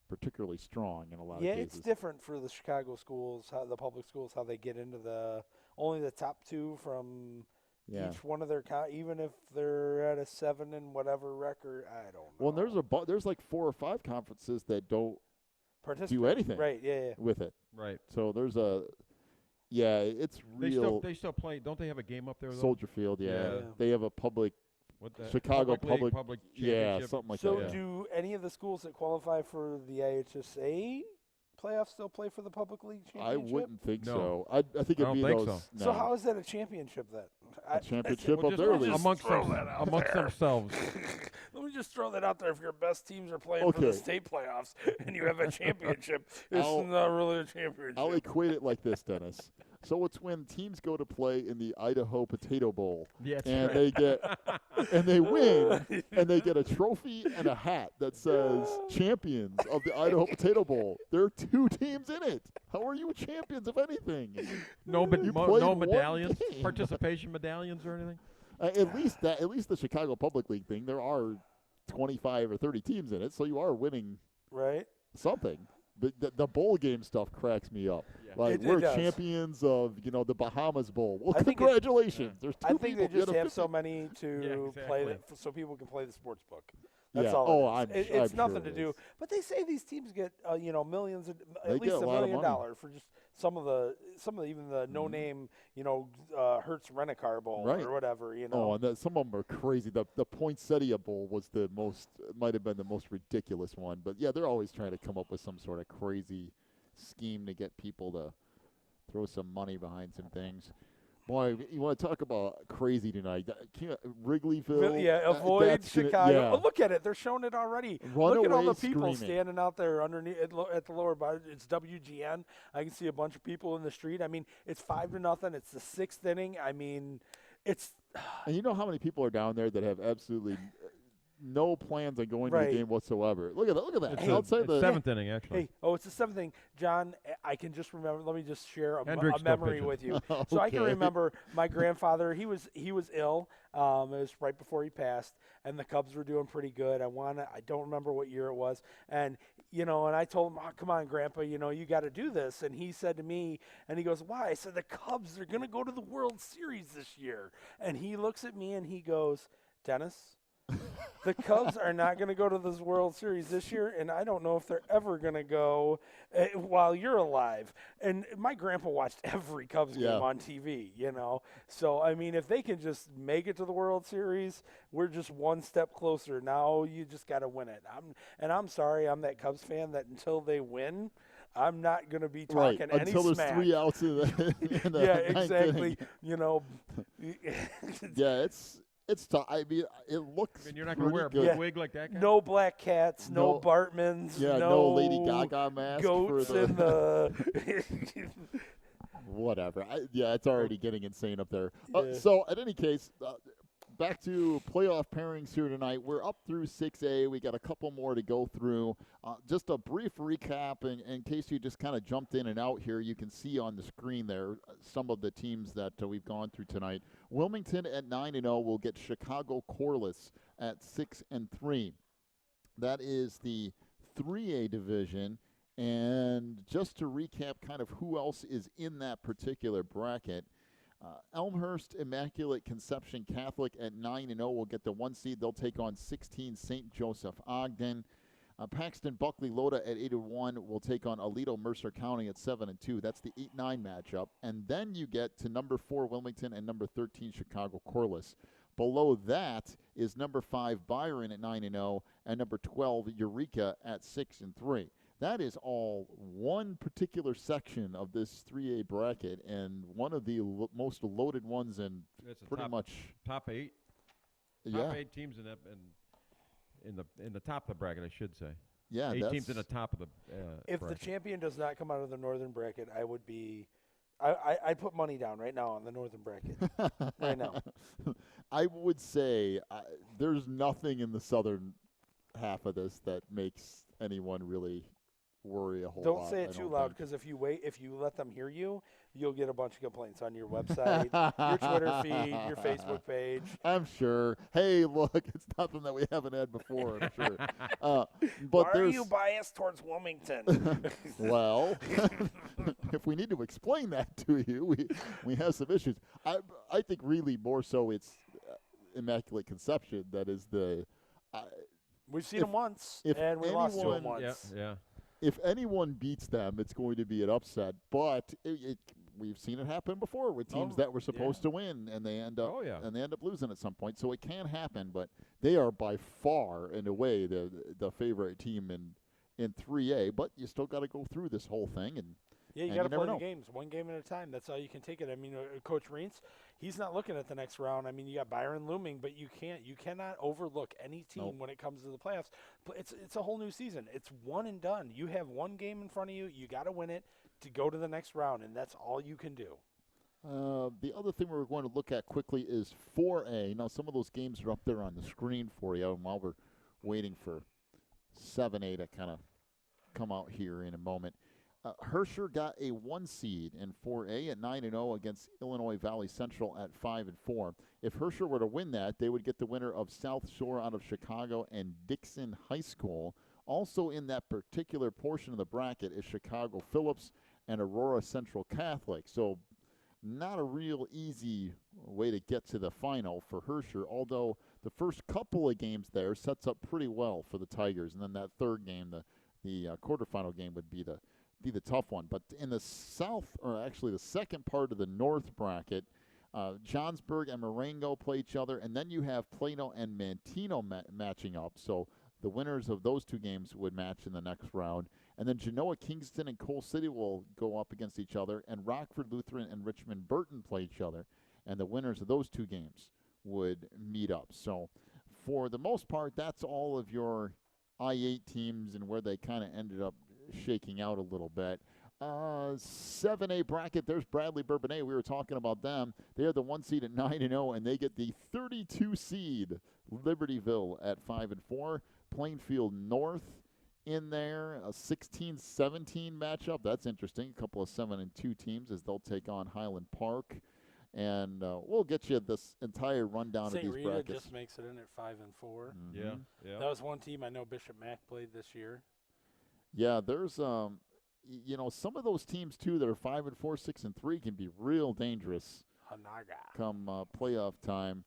particularly strong in a lot Yeah, of cases. it's different for the Chicago schools, how the public schools, how they get into only the top 2 from Yeah. each one of their even if they're at a 7 and whatever record. I don't know. Well, and there's like 4 or 5 conferences that don't Participate. do anything Right? Yeah. with it. Right. So there's it's real. They still play. Don't they have a game up there though? Soldier Field, yeah. Yeah. They have a public, What the Chicago League, public championship? yeah, something like So that. Yeah. do any of the schools that qualify for the IHSA playoffs still play for the public league I championship? wouldn't think No. so. I think it'd don't be think those. so. So no. how is that a championship then? A championship Well, of just their league. amongst throw them- that out amongst there. themselves. Let me just throw that out there. If your best teams are playing for Okay. the state playoffs and you have a championship, it's I'll- not really a championship. I'll equate it like this, Dennis. So it's when teams go to play in the Idaho Potato Bowl, Yeah, that's and right. they get and they win, and they get a trophy and a hat that says "Champions of the Idaho Potato Bowl." There are 2 teams in it. How are you champions of anything? No, You played no one medallions, game. participation medallions or anything. At least the Chicago Public League thing, there are 25 or 30 teams in it, so you are winning Right? something. The bowl game stuff cracks me up. Yeah. Like It we're does. champions of the Bahamas Bowl. Well, I think it- congratulations. There's 2 I think they people. just get a have so 50 many to Yeah, play exactly. so people can play the sports book. That's Yeah. all. Oh, it is. I'm It's sure nothing it to do. is. But they say these teams get millions, They at get least a $1 lot of million money. for just some of even the no name Hertz Rent-A-Car Bowl Right. or whatever. Oh, and some of them are crazy. The Poinsettia Bowl was might have been the most ridiculous one. But yeah, they're always trying to come up with some sort of crazy scheme to get people to throw some money behind some things. Boy, you want to talk about crazy tonight? Wrigleyville. Yeah, avoid that's gonna- Chicago. yeah. Oh, look at it. They're showing it already. Run Look at all away the people screaming. standing out there underneath at the lower bar. It's WGN. I can see a bunch of people in the street. I mean, it's 5-0. It's the 6th inning. I mean, it's And you know how many people are down there that have absolutely no plans on going to Right. the game whatsoever. Look at that. Look at that. It's, Hey, Outside it's the 7th inning actually. hey. Oh, it's the 7th thing, John. I can just remember. Let me just share a Hendricks still memory pitching. with you. So I can Okay. remember my grandfather. He was ill. It was right before he passed, and the Cubs were doing pretty good. I don't remember what year it was, and and I told him, "Oh, come on, Grandpa, you got to do this." And he said to me, and he goes, "Why?" I said, "The Cubs are gonna go to the World Series this year." And he looks at me and he goes, "Dennis, the Cubs are not going to go to this World Series this year, and I don't know if they're ever going to go while you're alive." And my grandpa watched every Cubs Yeah. game on TV, So, I mean, if they can just make it to the World Series, we're just one step closer. Now you just got to win it. I'm sorry, I'm that Cubs fan that until they win, I'm not going to be right talking any until there's smack. 3 outs in the, in the Yeah, ninth exactly. inning. Yeah, it's tough. I mean, it looks. I mean, you're not going to wear a pretty blue good. wig like that guy. No black cats, no No- Bartmans, Yeah, no Lady Gaga mask goats for the in the. whatever. It's already getting insane up there. Yeah. So, in any case, back to playoff pairings here tonight. We're up through 6A. We got a couple more to go through. Just a brief recap, in case you just kind of jumped in and out here, you can see on the screen there some of the teams that we've gone through tonight. Wilmington at 9-0 will get Chicago Corliss at 6-3. That is the 3A division. And just to recap kind of who else is in that particular bracket, Elmhurst Immaculate Conception Catholic at 9-0 will get the 1 seed. They'll take on 16 St. Joseph Ogden. Paxton Buckley Loda at 8-1 will take on Aledo Mercer County at 7-2. That's the 8-9 matchup. And then you get to number 4 Wilmington and number 13 Chicago Corliss. Below that is number 5 Byron at 9-0 and number 12 Eureka at 6-3. That is all one particular section of this 3A bracket, and one of the most loaded ones in pretty much top 8. Yeah. Top 8 teams in the top of the bracket, I should say. Yeah, 8 teams in the top of the If bracket. the champion does not come out of the northern bracket, I would be I'd put money down right now on the northern bracket. Right now. I would say there's nothing in the southern half of this that makes anyone really worry a whole lot. Don't say it too loud, because if you let them hear you, you'll get a bunch of complaints on your website, your Twitter feed, your Facebook page. I'm sure. Hey, look, it's nothing that we haven't had before, I'm sure. But why are you biased towards Wilmington? Well, if we need to explain that to you, we have some issues. I think really more so it's Immaculate Conception that is the. We've seen them once, and we lost to them once. Yeah. If anyone beats them, it's going to be an upset. But we've seen it happen before with teams that were supposed to win, and they end up losing at some point. So it can happen, but they are by far, in a way, the favorite team in 3A. But you still got to go through this whole thing, and you got to play the games one game at a time. That's how you can take it. I mean, Coach Reentz, he's not looking at the next round. I mean, you got Byron looming, but you cannot overlook any team when it comes to the playoffs. But it's a whole new season. It's one and done. You have one game in front of you. You got to win it to go to the next round, and that's all you can do. The other thing we're going to look at quickly is 4A. Now, some of those games are up there on the screen for you, and while we're waiting for 7A to kind of come out here in a moment. Herscher got a 1 seed in 4A at 9-0 against Illinois Valley Central at 5-4. If Herscher were to win that, they would get the winner of South Shore out of Chicago and Dixon High School. Also in that particular portion of the bracket is Chicago Phillips and Aurora Central Catholic. So not a real easy way to get to the final for Herscher, although the first couple of games there sets up pretty well for the Tigers. And then that third game, the quarterfinal game, would be the tough one. But in the south, or actually the second part of the north bracket, Johnsburg and Marengo play each other, and then you have Plano and Mantino matching up. So the winners of those two games would match in the next round. And then Genoa Kingston and Coal City will go up against each other, and Rockford Lutheran and Richmond Burton play each other. And the winners of those two games would meet up. So for the most part, that's all of your I-8 teams and where they kind of ended up shaking out a little bit. 7A bracket, there's Bradley Bourbonnais. We were talking about them. They're the 1 seed at 9-0, and they get the 32 seed Libertyville at 5-4. Plainfield North in there, a 16-17 matchup. That's interesting. A couple of 7-2 teams as they'll take on Highland Park. And we'll get you this entire rundown of these St. Rita brackets. just makes it in at 5-4. Mm-hmm. Yeah. That was one team I know Bishop Mack played this year. Yeah, there's some of those teams too that are 5-4, 6-3 can be real dangerous. Hanaga. Come playoff time.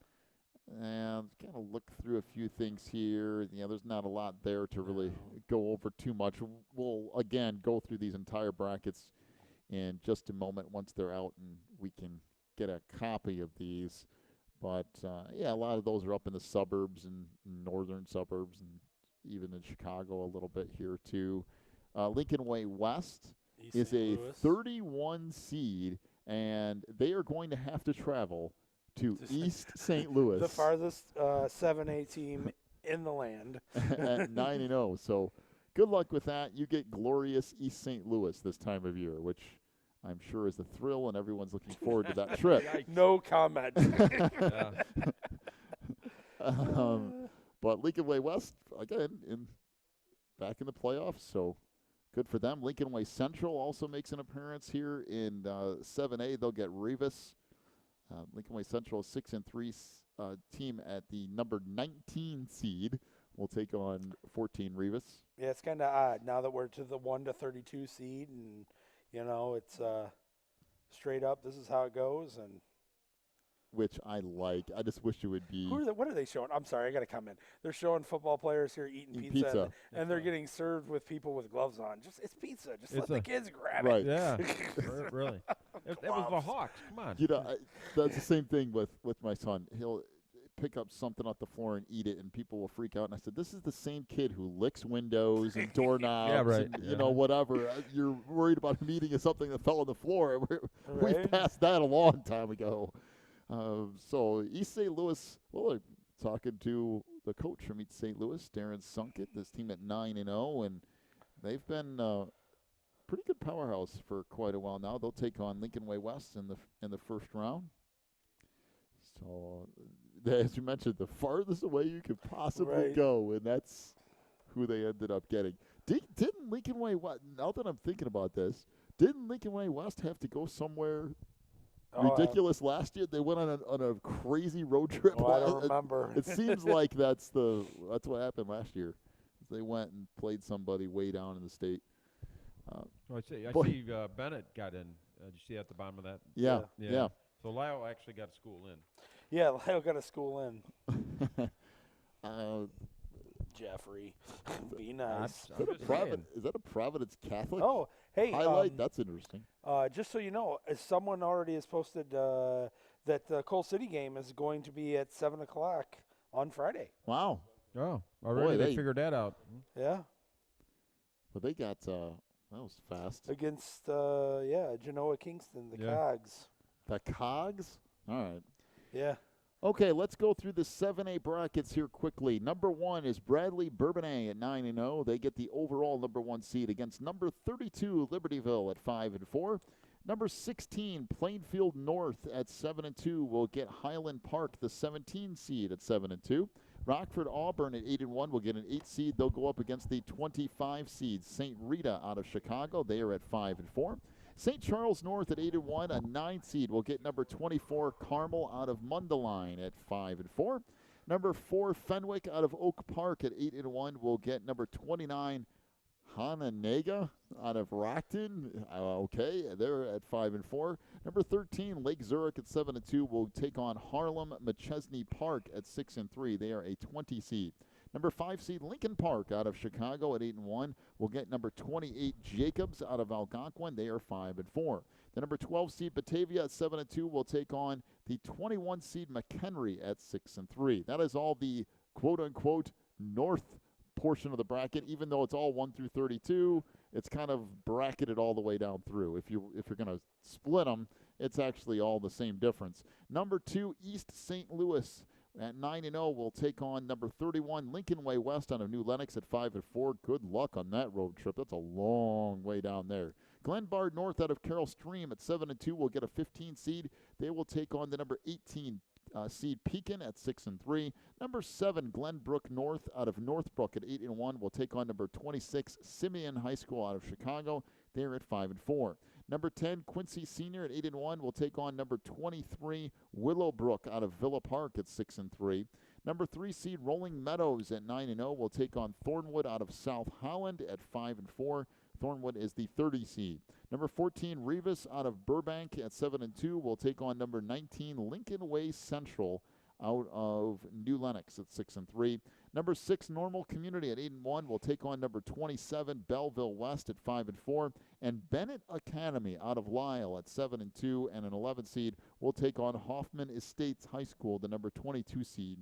And kind of look through a few things here. There's not a lot there to really go over too much. We'll again go through these entire brackets in just a moment once they're out, and we can get a copy of these. But a lot of those are up in the suburbs and northern suburbs, and even in Chicago a little bit here too. Lincoln Way West is a 31 seed, and they are going to have to travel to East St. Louis. The farthest 7A team in the land. At 9-0. So good luck with that. You get glorious East St. Louis this time of year, which I'm sure is a thrill, and everyone's looking forward to that trip. No comment. But Lincoln Way West again back in the playoffs, so good for them. Lincoln Way Central also makes an appearance here in 7A. They'll get Rivas. Lincoln Way Central 6-3 team at the number 19 seed will take on 14 Rivas. Yeah, it's kind of odd now that we're to the 1 to 32 seed, and it's straight up. This is how it goes, and which I like. I just wish it would be. What are they showing? I'm sorry, I got to comment. They're showing football players here eating pizza. And they're getting served with people with gloves on. It's pizza. Just let the kids grab it. Yeah, really. It was the Hawks. Come on. That's the same thing with my son. He'll pick up something off the floor and eat it, and people will freak out. And I said, this is the same kid who licks windows and doorknobs and, whatever. You're worried about him eating something that fell on the floor. We've passed that a long time ago. So East St. Louis, well, talking to the coach from East St. Louis, Darren Sunkett, this team at 9-0, and they've been pretty good powerhouse for quite a while now. They'll take on Lincoln Way West in the first round. So, as you mentioned, the farthest away you could possibly go, and that's who they ended up getting. Didn't Lincoln Way West, now that I'm thinking about this, didn't Lincoln Way West have to go somewhere ridiculous last year? They went on a crazy road trip. I don't remember. It seems like that's what happened last year. They went and played somebody way down in the state. I see Bennett got in. Did you see at the bottom of that? Yeah. So Lyle actually got a school in. Yeah, Lyle got a school in. Jeffrey, be nice. Is that a Providence Catholic? Oh, hey. Highlight? That's interesting. Just so you know, someone already has posted that the Coal City game is going to be at 7 o'clock on Friday. Wow. Oh, already they figured that out. Yeah. But they got, that was fast. Against, Genoa Kingston, the Cogs. The Cogs? All right. Yeah. Okay, let's go through the 7A brackets here quickly. Number 1 is Bradley Bourbonnais at 9-0. They get the overall number 1 seed against number 32 Libertyville at 5-4. Number 16 Plainfield North at 7-2 will get Highland Park, the 17 seed, at 7-2. Rockford Auburn at 8-1 will get an 8 seed. They'll go up against the 25 seed St. Rita out of Chicago. They are at 5-4. St. Charles North at 8-1, a 9 seed will get number 24 Carmel out of Mundelein at 5-4. Number 4 Fenwick out of Oak Park at 8-1 will get number 29 Hananega out of Rockton. Okay, they're at 5-4. Number 13 Lake Zurich at 7-2 will take on Harlem McChesney Park at 6-3. They are a 20 seed. Number 5 seed Lincoln Park out of Chicago at 8-1 will get number 28 Jacobs out of Algonquin. They are 5-4. The number 12 seed Batavia at 7-2 will take on the 21 seed McHenry at 6-3. That is all the quote unquote north portion of the bracket. Even though it's all 1 through 32, it's kind of bracketed all the way down through. If you're going to split them, it's actually all the same difference. Number 2 East St. Louis at 9-0 will take on number 31 Lincoln Way West out of New Lenox at 5-4. Good luck on that road trip. That's a long way down there. Glenbard North out of Carroll Stream at 7-2 will get a 15 seed. They will take on the number 18 seed Pekin at 6-3. Number 7 Glenbrook North out of Northbrook at 8-1 will take on number 26 Simeon High School out of Chicago. They're at 5-4. Number 10, Quincy Senior at 8-1 will take on number 23, Willowbrook out of Villa Park at 6-3. Number 3 seed Rolling Meadows at 9-0 will take on Thornwood out of South Holland at 5-4. Thornwood is the 30 seed. Number 14, Rivas out of Burbank at 7-2 will take on number 19, Lincoln Way Central out of New Lenox at 6-3. Number 6, Normal Community at 8-1 will take on number 27, Belleville West at 5-4. And Bennett Academy out of Lisle at 7-2 and an 11 seed will take on Hoffman Estates High School, the number 22 seed,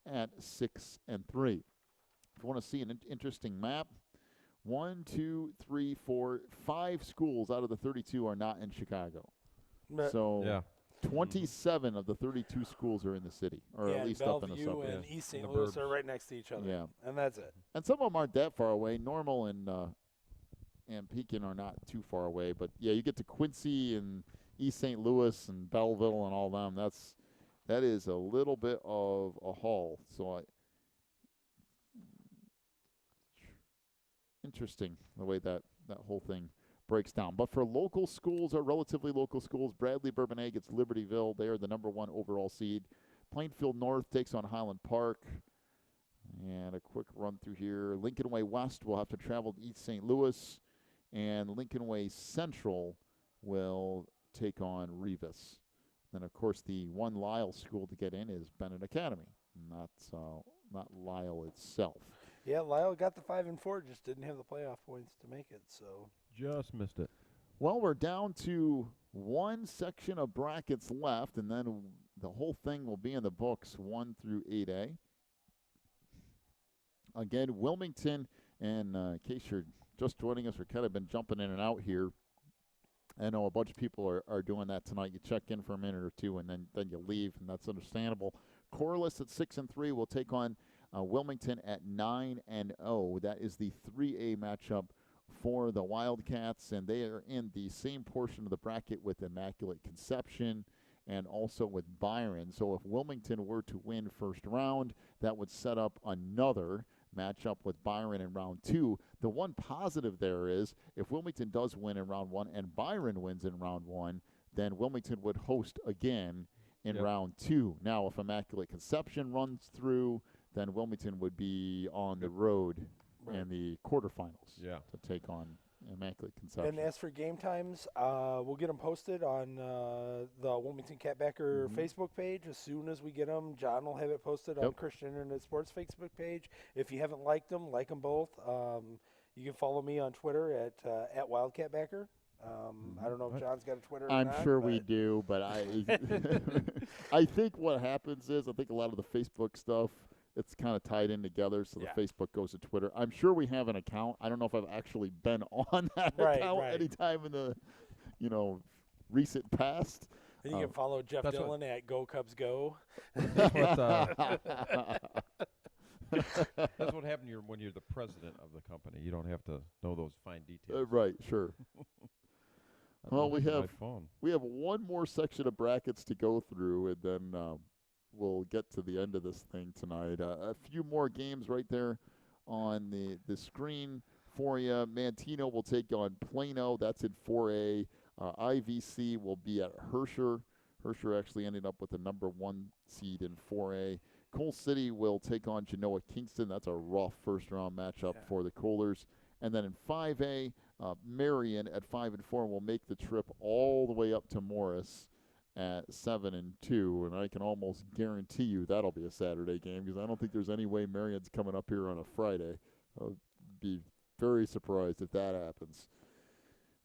at 6-3. If you want to see an interesting map, 1, 2, 3, 4, 5 schools out of the 32 are not in Chicago. So 27 of the 32 schools are in the city, or at least Bellevue up in the suburbs. and East St. Louis are right next to each other. Yeah. And that's it. And some of them aren't that far away. Normal and Pekin are not too far away. But, yeah, you get to Quincy and East St. Louis and Belleville and all them. That is a little bit of a haul. So interesting the way that whole thing breaks down. But for local schools, or relatively local schools, Bradley Bourbonnais gets Libertyville. They are the number 1 overall seed. Plainfield North takes on Highland Park. And a quick run through here. Lincoln Way West will have to travel to East St. Louis. And Lincoln Way Central will take on Revis. Then, of course, the one Lyle school to get in is Bennett Academy, not Lyle itself. Yeah, Lyle got the 5 and 4, just didn't have the playoff points to make it. So Just missed it. Well, we're down to one section of brackets left, and then the whole thing will be in the books 1 through 8A. Again, Wilmington, and in case you're just joining us, we've kind of been jumping in and out here. I know a bunch of people are doing that tonight. You check in for a minute or two, and then you leave, and that's understandable. Corliss at 6-3 will take on Wilmington at 9-0. That is the 3A matchup for the Wildcats, and they are in the same portion of the bracket with Immaculate Conception and also with Byron. So if Wilmington were to win first round, that would set up another matchup with Byron in round 2. The one positive there is if Wilmington does win in round 1 and Byron wins in round 1, then Wilmington would host again in round 2. Now, if Immaculate Conception runs through, then Wilmington would be on the road in the quarterfinals to take on Immaculate Conception. And as for game times, we'll get them posted on the Wilmington Catbacker Facebook page as soon as we get them. John will have it posted on Christian Internet Sports Facebook page. If you haven't liked them, like them both. You can follow me on Twitter at Wildcatbacker. I don't know if John's got a Twitter. I'm sure we do, but I think what happens is I think a lot of the Facebook stuff, it's kind of tied in together, so the Facebook goes to Twitter. I'm sure we have an account. I don't know if I've actually been on that account anytime in the, recent past. And you can follow Jeff Dillon at Go Cubs Go. That's what happened when you're the president of the company. You don't have to know those fine details. Right, sure. Well, we have one more section of brackets to go through, and then we'll get to the end of this thing tonight. A few more games right there on the screen for you. Mantino will take on Plano. That's in 4A. IVC will be at Herscher. Herscher actually ended up with the number 1 seed in 4A. Coal City will take on Genoa Kingston. That's a rough first-round matchup for the Kohlers. And then in 5A, Marion at 5-4 will make the trip all the way up to Morris at 7-2, and I can almost guarantee you that'll be a Saturday game because I don't think there's any way Marion's coming up here on a Friday. I'll be very surprised if that happens.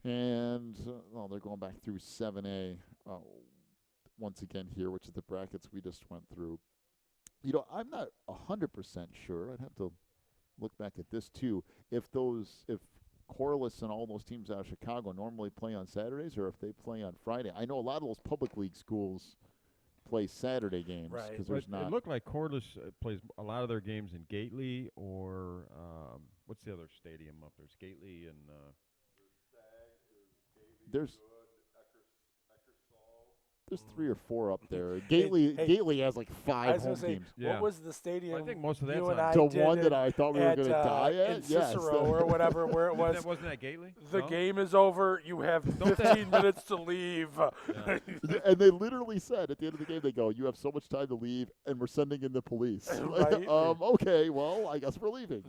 And they're going back through 7A once again here, which is the brackets we just went through. I'm not 100% sure. I'd have to look back at this too. If Corliss and all those teams out of Chicago normally play on Saturdays or if they play on Friday. I know a lot of those public league schools play Saturday games because there's not. It looked like Corliss plays a lot of their games in Gately or what's the other stadium up there? It's Gately and there's 3 or 4 up there. Gately has like 5 home games. What was the stadium? Well, I think most of that's the one that I thought we were going to die at. In Cicero or whatever, where it was. Wasn't that Gately? The game is over. You have 15 minutes to leave. And they literally said at the end of the game, they go, "You have so much time to leave, and we're sending in the police." Right. Okay, well, I guess we're leaving.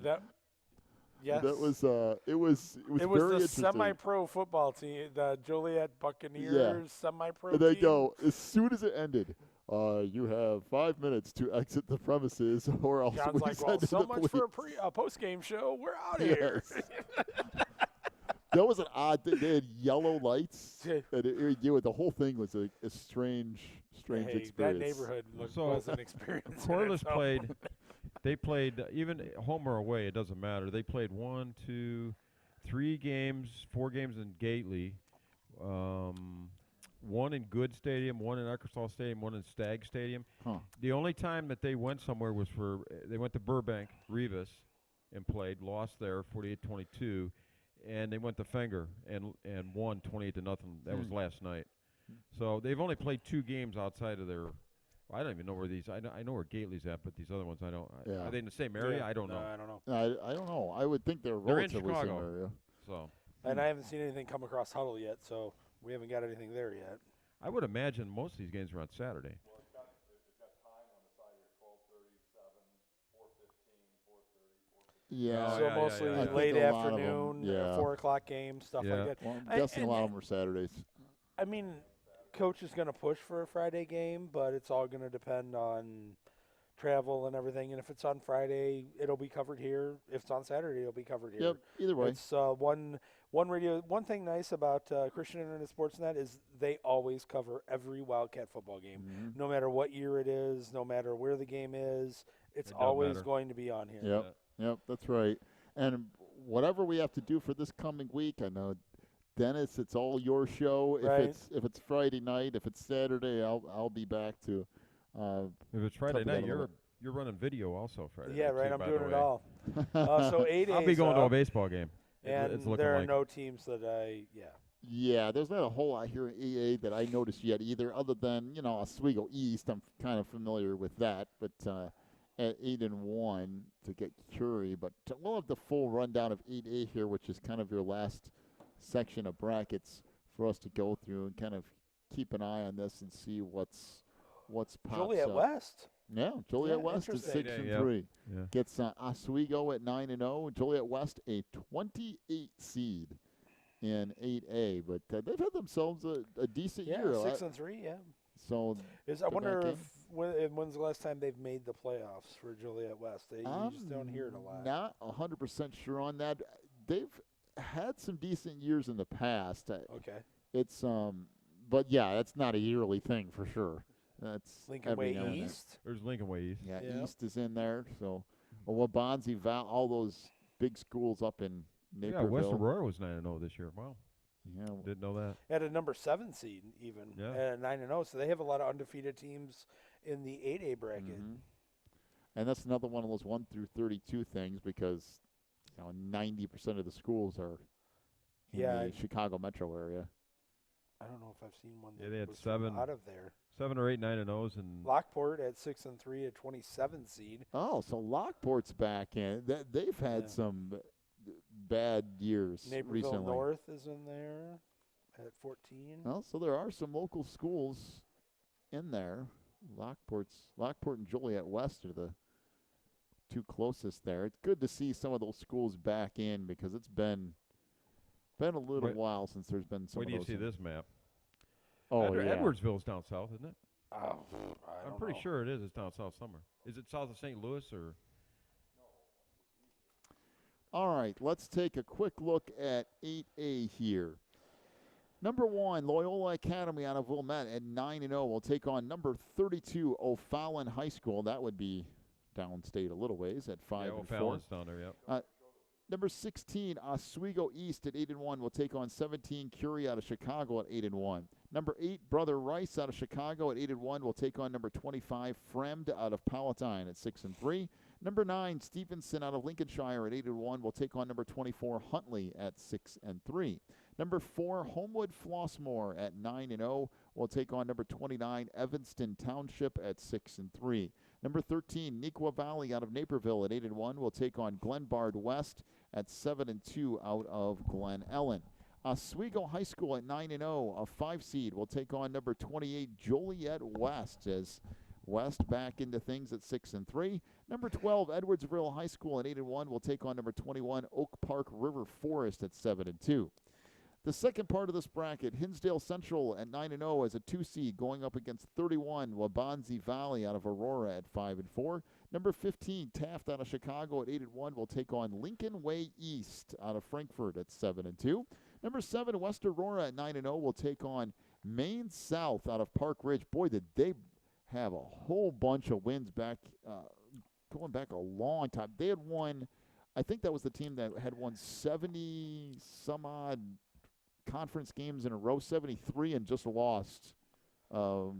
Yes. That was it was very the interesting. semi-pro football team, the Joliet Buccaneers semi-pro and they team. go, as soon as it ended, you have 5 minutes to exit the premises, or else John's we like, send well, in so the much police. for a post-game show. We're out of here. That was an odd thing. They had yellow lights, and the whole thing was a strange experience. That neighborhood was an experience. Corliss played. They played even home or away. It doesn't matter. They played 1, 2, 3 games, 4 games in Gately, 1 in Good Stadium, 1 in Eckersall Stadium, 1 in Stagg Stadium. The only time that they went somewhere was they went to Burbank, Revis, and played, lost there 48-22, and they went to Fenger and won 28-0. That was last night. So they've only played 2 games outside of their I don't even know where these. I know where Gately's at, but these other ones I don't. Yeah. Are they in the same area? Yeah. I don't No, know. I don't know. I don't know. I would think they're They're in relatively same Chicago. area. So And I haven't seen anything come across Huddle yet, so we haven't got anything there yet. I would imagine most of these games are on Saturday. Well, it's got time on the side here: 12:30, 7, 4:15, 4:30, 4:15. Yeah. Oh, So yeah, mostly yeah, yeah. late I think a lot of 'em, afternoon, yeah. 4 o'clock games, stuff Yeah. like that. Well, I'm guessing a lot of them are Saturdays. I mean, coach is going to push for a Friday game, but it's all going to depend on travel and everything. And if it's on Friday, it'll be covered here. If it's on Saturday, it'll be covered here. Yep. Either way. It's one thing nice about Christian Internet Sportsnet is they always cover every Wildcat football game, Mhm. no matter what year it is, no matter where the game is. It's It don't always matter. going to be on here. Yep. Yep, that's right. And whatever we have to do for this coming week, I know, Dennis, it's all your show. Right. If it's Friday night, if it's Saturday, I'll be back to. If it's Friday Tough to night, get a little you're running video also Friday. Yeah, night, right. too, I'm by doing the it way. all. So 8 I'll be going to a up, baseball game. and It's looking there are like no teams that yeah. Yeah, there's not a whole lot here in EA that I noticed yet either, other than Oswego East. I'm kind of familiar with that, but at 8-1 to get Curie. But we'll have the full rundown of 8A here, which is kind of your last section of brackets for us to go through and kind of keep an eye on this and see what's pops Joliet up. West. Yeah, Joliet Yeah, West is interesting. 6-3. Yeah. Gets Oswego at 9-0. Joliet West a 28 seed in 8A, but they've had themselves a decent Yeah, year. 6-3. Yeah. So I They're wonder back when's the last time they've made the playoffs for Joliet West? You just don't hear it a lot. Not 100% sure on that. They've had some decent years in the past. Okay. It's but yeah, that's not a yearly thing for sure. That's Lincoln every Way now and then. East. There's Lincoln Way East. Yeah, Yeah. East is in there. So Wabanzi, Val, all those big schools up in Yeah, Naperville. West Aurora was 9-0 this year. Wow, Yeah, didn't know that. At a number 7 seed, even Yeah. at 9-0. So they have a lot of undefeated teams in the 8A bracket. mhm. And that's another one of those 1 through 32 things because 90% of the schools are in Yeah, the Chicago metro area. I don't know if I've seen one Yeah, that they had was from 7. out of there. 7 or 8 9-0s, and Lockport at 6-3, a 27 seed. Oh, so Lockport's back in. They've had Yeah. some bad years Naperville recently. North is in there at 14. Well, so there are some local schools in there. Lockport and Joliet West are the two closest there. It's good to see some of those schools back in because it's been a little Wait- while since there's been some where do of you those. see this map? Oh, yeah. Edwardsville's down south, isn't it? Oh, I I'm don't pretty know. sure it is. It's down south somewhere. Is it south of St. Louis or? All right, let's take a quick look at 8A here. Number 1, Loyola Academy out of Wilmette at 9-0 will take on number 32, O'Fallon High School. That would be downstate a little ways at 5-4. Yeah, O'Fallon's down there. Yep. Number 16, Oswego East at 8-1 will take on 17, Curie out of Chicago at 8-1. Number 8, Brother Rice out of Chicago at 8-1 will take on number 25, Fremd out of Palatine at 6-3. Number 9, Stevenson out of Lincolnshire at 8-1 will take on number 24, Huntley at 6-3. Number 4, Homewood Flossmoor at 9-0 will take on number 29, Evanston Township at 6-3. Number 13, Nequa Valley out of Naperville at 8-1 will take on Glenbard West at 7-2 out of Glen Ellen. Oswego High School at 9-0, a 5 seed, will take on number 28, Joliet West, as West back into things at 6-3. Number 12, Edwardsville High School at 8-1 will take on number 21, Oak Park River Forest at 7-2. The second part of this bracket, Hinsdale Central at 9-0 as a 2 seed going up against 31, Wabanzi Valley out of Aurora at 5-4. Number 15, Taft out of Chicago at 8-1 will take on Lincoln Way East out of Frankfort at 7-2. Number 7, West Aurora at 9-0 will take on Maine South out of Park Ridge. Boy, did they have a whole bunch of wins back, going back a long time. They had won, I think that was the team that had won 70 some odd conference games in a row, 73, and just lost a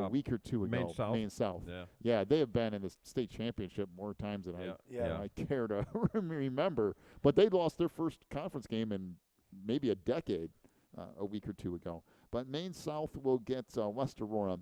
week or two ago. Maine South. Yeah. Yeah. Yeah, they have been in the state championship more times than Yeah. I care to remember. But they lost their first conference game in maybe a decade, a week or two ago. But Maine South will get West Aurora.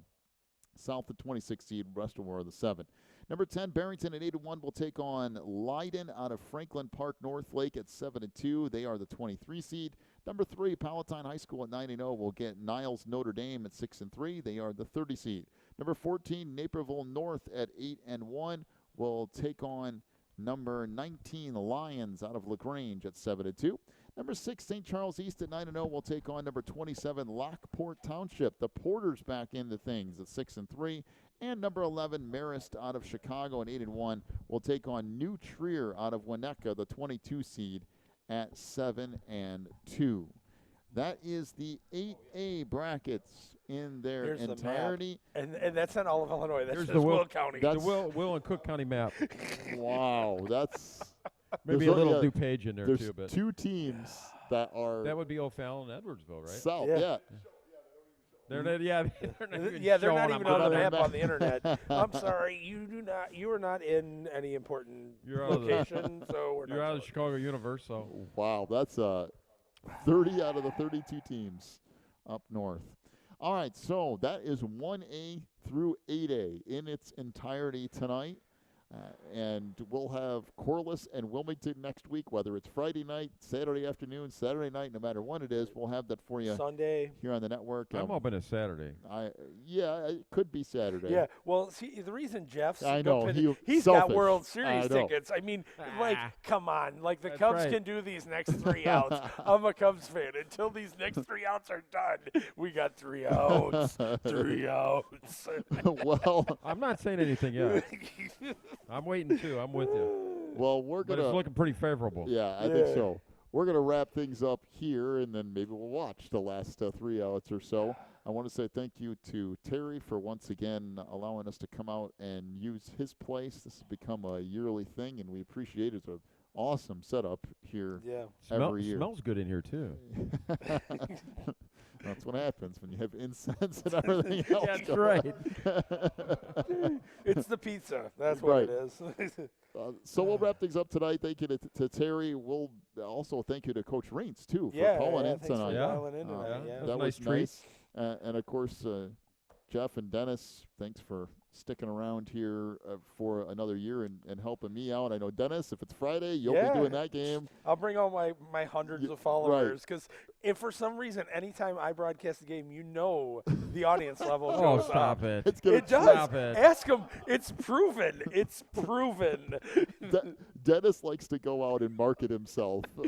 South, the 26 seed. Western are the 7. Number 10, Barrington at 8-1 will take on Leiden out of Franklin Park North Lake at 7-2. They are the 23 seed. Number 3, Palatine High School at 9-0 will get Niles Notre Dame at 6-3. They are the 30 seed. Number 14, Naperville North at 8-1 will take on number 19, Lions out of LaGrange at 7-2. Number 6, St. Charles East at 9-0 will take on number 27, Lockport Township. The Porters back into things at 6-3. And number 11, Marist out of Chicago at 8-1 will take on New Trier out of Winnetka, the 22 seed, at 7-2. That is the 8A brackets in their Here's the map. entirety. And that's not all of Illinois. That's Here's just the Will County. The Will and Cook County map. Wow, that's Maybe there's a little only DuPage in there there's too, but 2 teams that are that would be O'Fallon and Edwardsville, right? south. Yeah. Yeah. They're not, they're not even Yeah, they're showing not on even on my the map. map on the internet. I'm sorry, you are not in any important You're out of the- location, so we're You're not out of showing. Chicago Universe, so Wow, that's 30 out of the 32 teams up north. All right, so that is 1A through 8A in its entirety tonight. And we'll have Corliss and Wilmington next week, whether it's Friday night, Saturday afternoon, Saturday night, no matter when it is, we'll have that for you Sunday. here on the network. I'm hoping it's Saturday. Yeah, it could be Saturday. Yeah, well, see, the reason Jeff's I know, he's got selfish. World Series I know. tickets. I mean, like, come on, like the That's Cubs right. can do these next 3 outs. I'm a Cubs fan. Until these next 3 outs are done, we got 3 outs. 3 outs. Well, I'm not saying anything yet. I'm waiting too. I'm with you. well, we're But gonna. it's looking pretty favorable. Yeah, I think so. We're gonna wrap things up here, and then maybe we'll watch the last 3 outs or so. I want to say thank you to Terry for once again allowing us to come out and use his place. This has become a yearly thing, and we appreciate it. It's an awesome setup here Yeah. every year. Smells good in here too. That's what happens when you have incense and everything else. That's going right. It's the pizza. That's what it is. So we'll wrap things up tonight. Thank you to Terry. We'll also thank you to Coach Reintz, too, for calling in thanks tonight. For Yeah. dialing in tonight, Yeah. yeah. That's That a was nice treat. nice. And, of course, Jeff and Dennis, thanks for sticking around here for another year and helping me out. I know, Dennis, if it's Friday, you'll be doing that game. I'll bring all my hundreds of followers because if for some reason anytime I broadcast a game, the audience level Oh, goes stop up. it. It's gonna It does. Stop it. Ask him. It's proven. It's proven. Dennis likes to go out and market himself Well,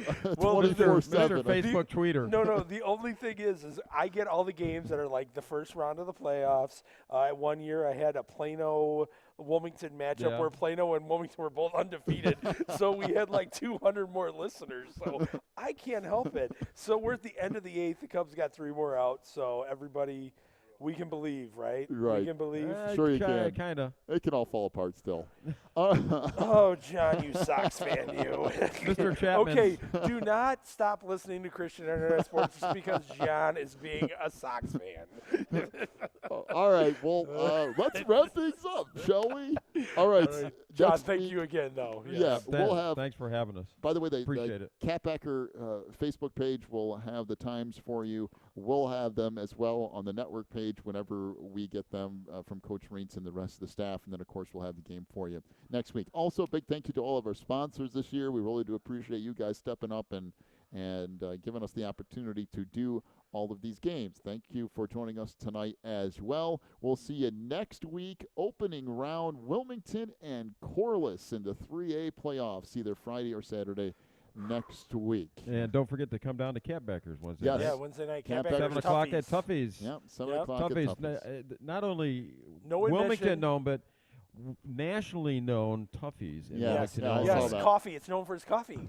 Mr. 24/7. Facebook tweeter. No. The only thing is I get all the games that are like the first round of the playoffs. 1 year I had a Plano Wilmington matchup Yeah. where Plano and Wilmington were both undefeated. So we had like 200 more listeners. So I can't help it. So we're at the end of the 8th. The Cubs got 3 more out. So everybody, we can believe, right? Right. We can believe. Sure you can. Kind of. It can all fall apart still. Oh, John, you Sox fan, you. Mr. Chapman. Okay, do not stop listening to Christian Internet Sports just because John is being a Sox fan. All right, well, let's wrap things up, shall we? All right. John, next thank week- you again, though. Yeah, we'll have. Thanks for having us. By the way, the Appreciate it. Catbacker Facebook page will have the times for you. We'll have them as well on the network page whenever we get them from Coach Reintz and the rest of the staff. And then, of course, we'll have the game for you next week. Also, a big thank you to all of our sponsors this year. We really do appreciate you guys stepping up and giving us the opportunity to do all of these games. Thank you for joining us tonight as well. We'll see you next week. Opening round, Wilmington and Corliss in the 3A playoffs, either Friday or Saturday next week. And don't forget to come down to Catbackers Wednesday Yes. night. Yeah, Wednesday night. Catbackers. Catbackers 7 o'clock at Toughies. Tuffy's. Yep, 7 Yep. o'clock at Tuffy's, Tuffy's. not only No Wilmington admission. known, but nationally known Tuffy's. in Yes, Wilmington, yeah, I saw Illinois. Yes, that. coffee. It's known for its coffee.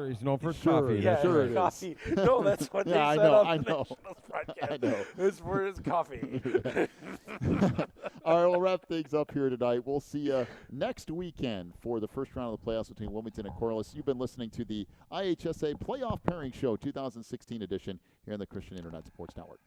He's known for his Sure, coffee. yeah, That's sure right. it is. Coffee. No, that's what Yeah, they I said know, on I the know. Nationals podcast. I know. It's for his coffee. All right, we'll wrap things up here tonight. We'll see you next weekend for the first round of the playoffs between Wilmington and Corliss. You've been listening to the IHSA Playoff Pairing Show 2016 edition here on the Christian Internet Sports Network.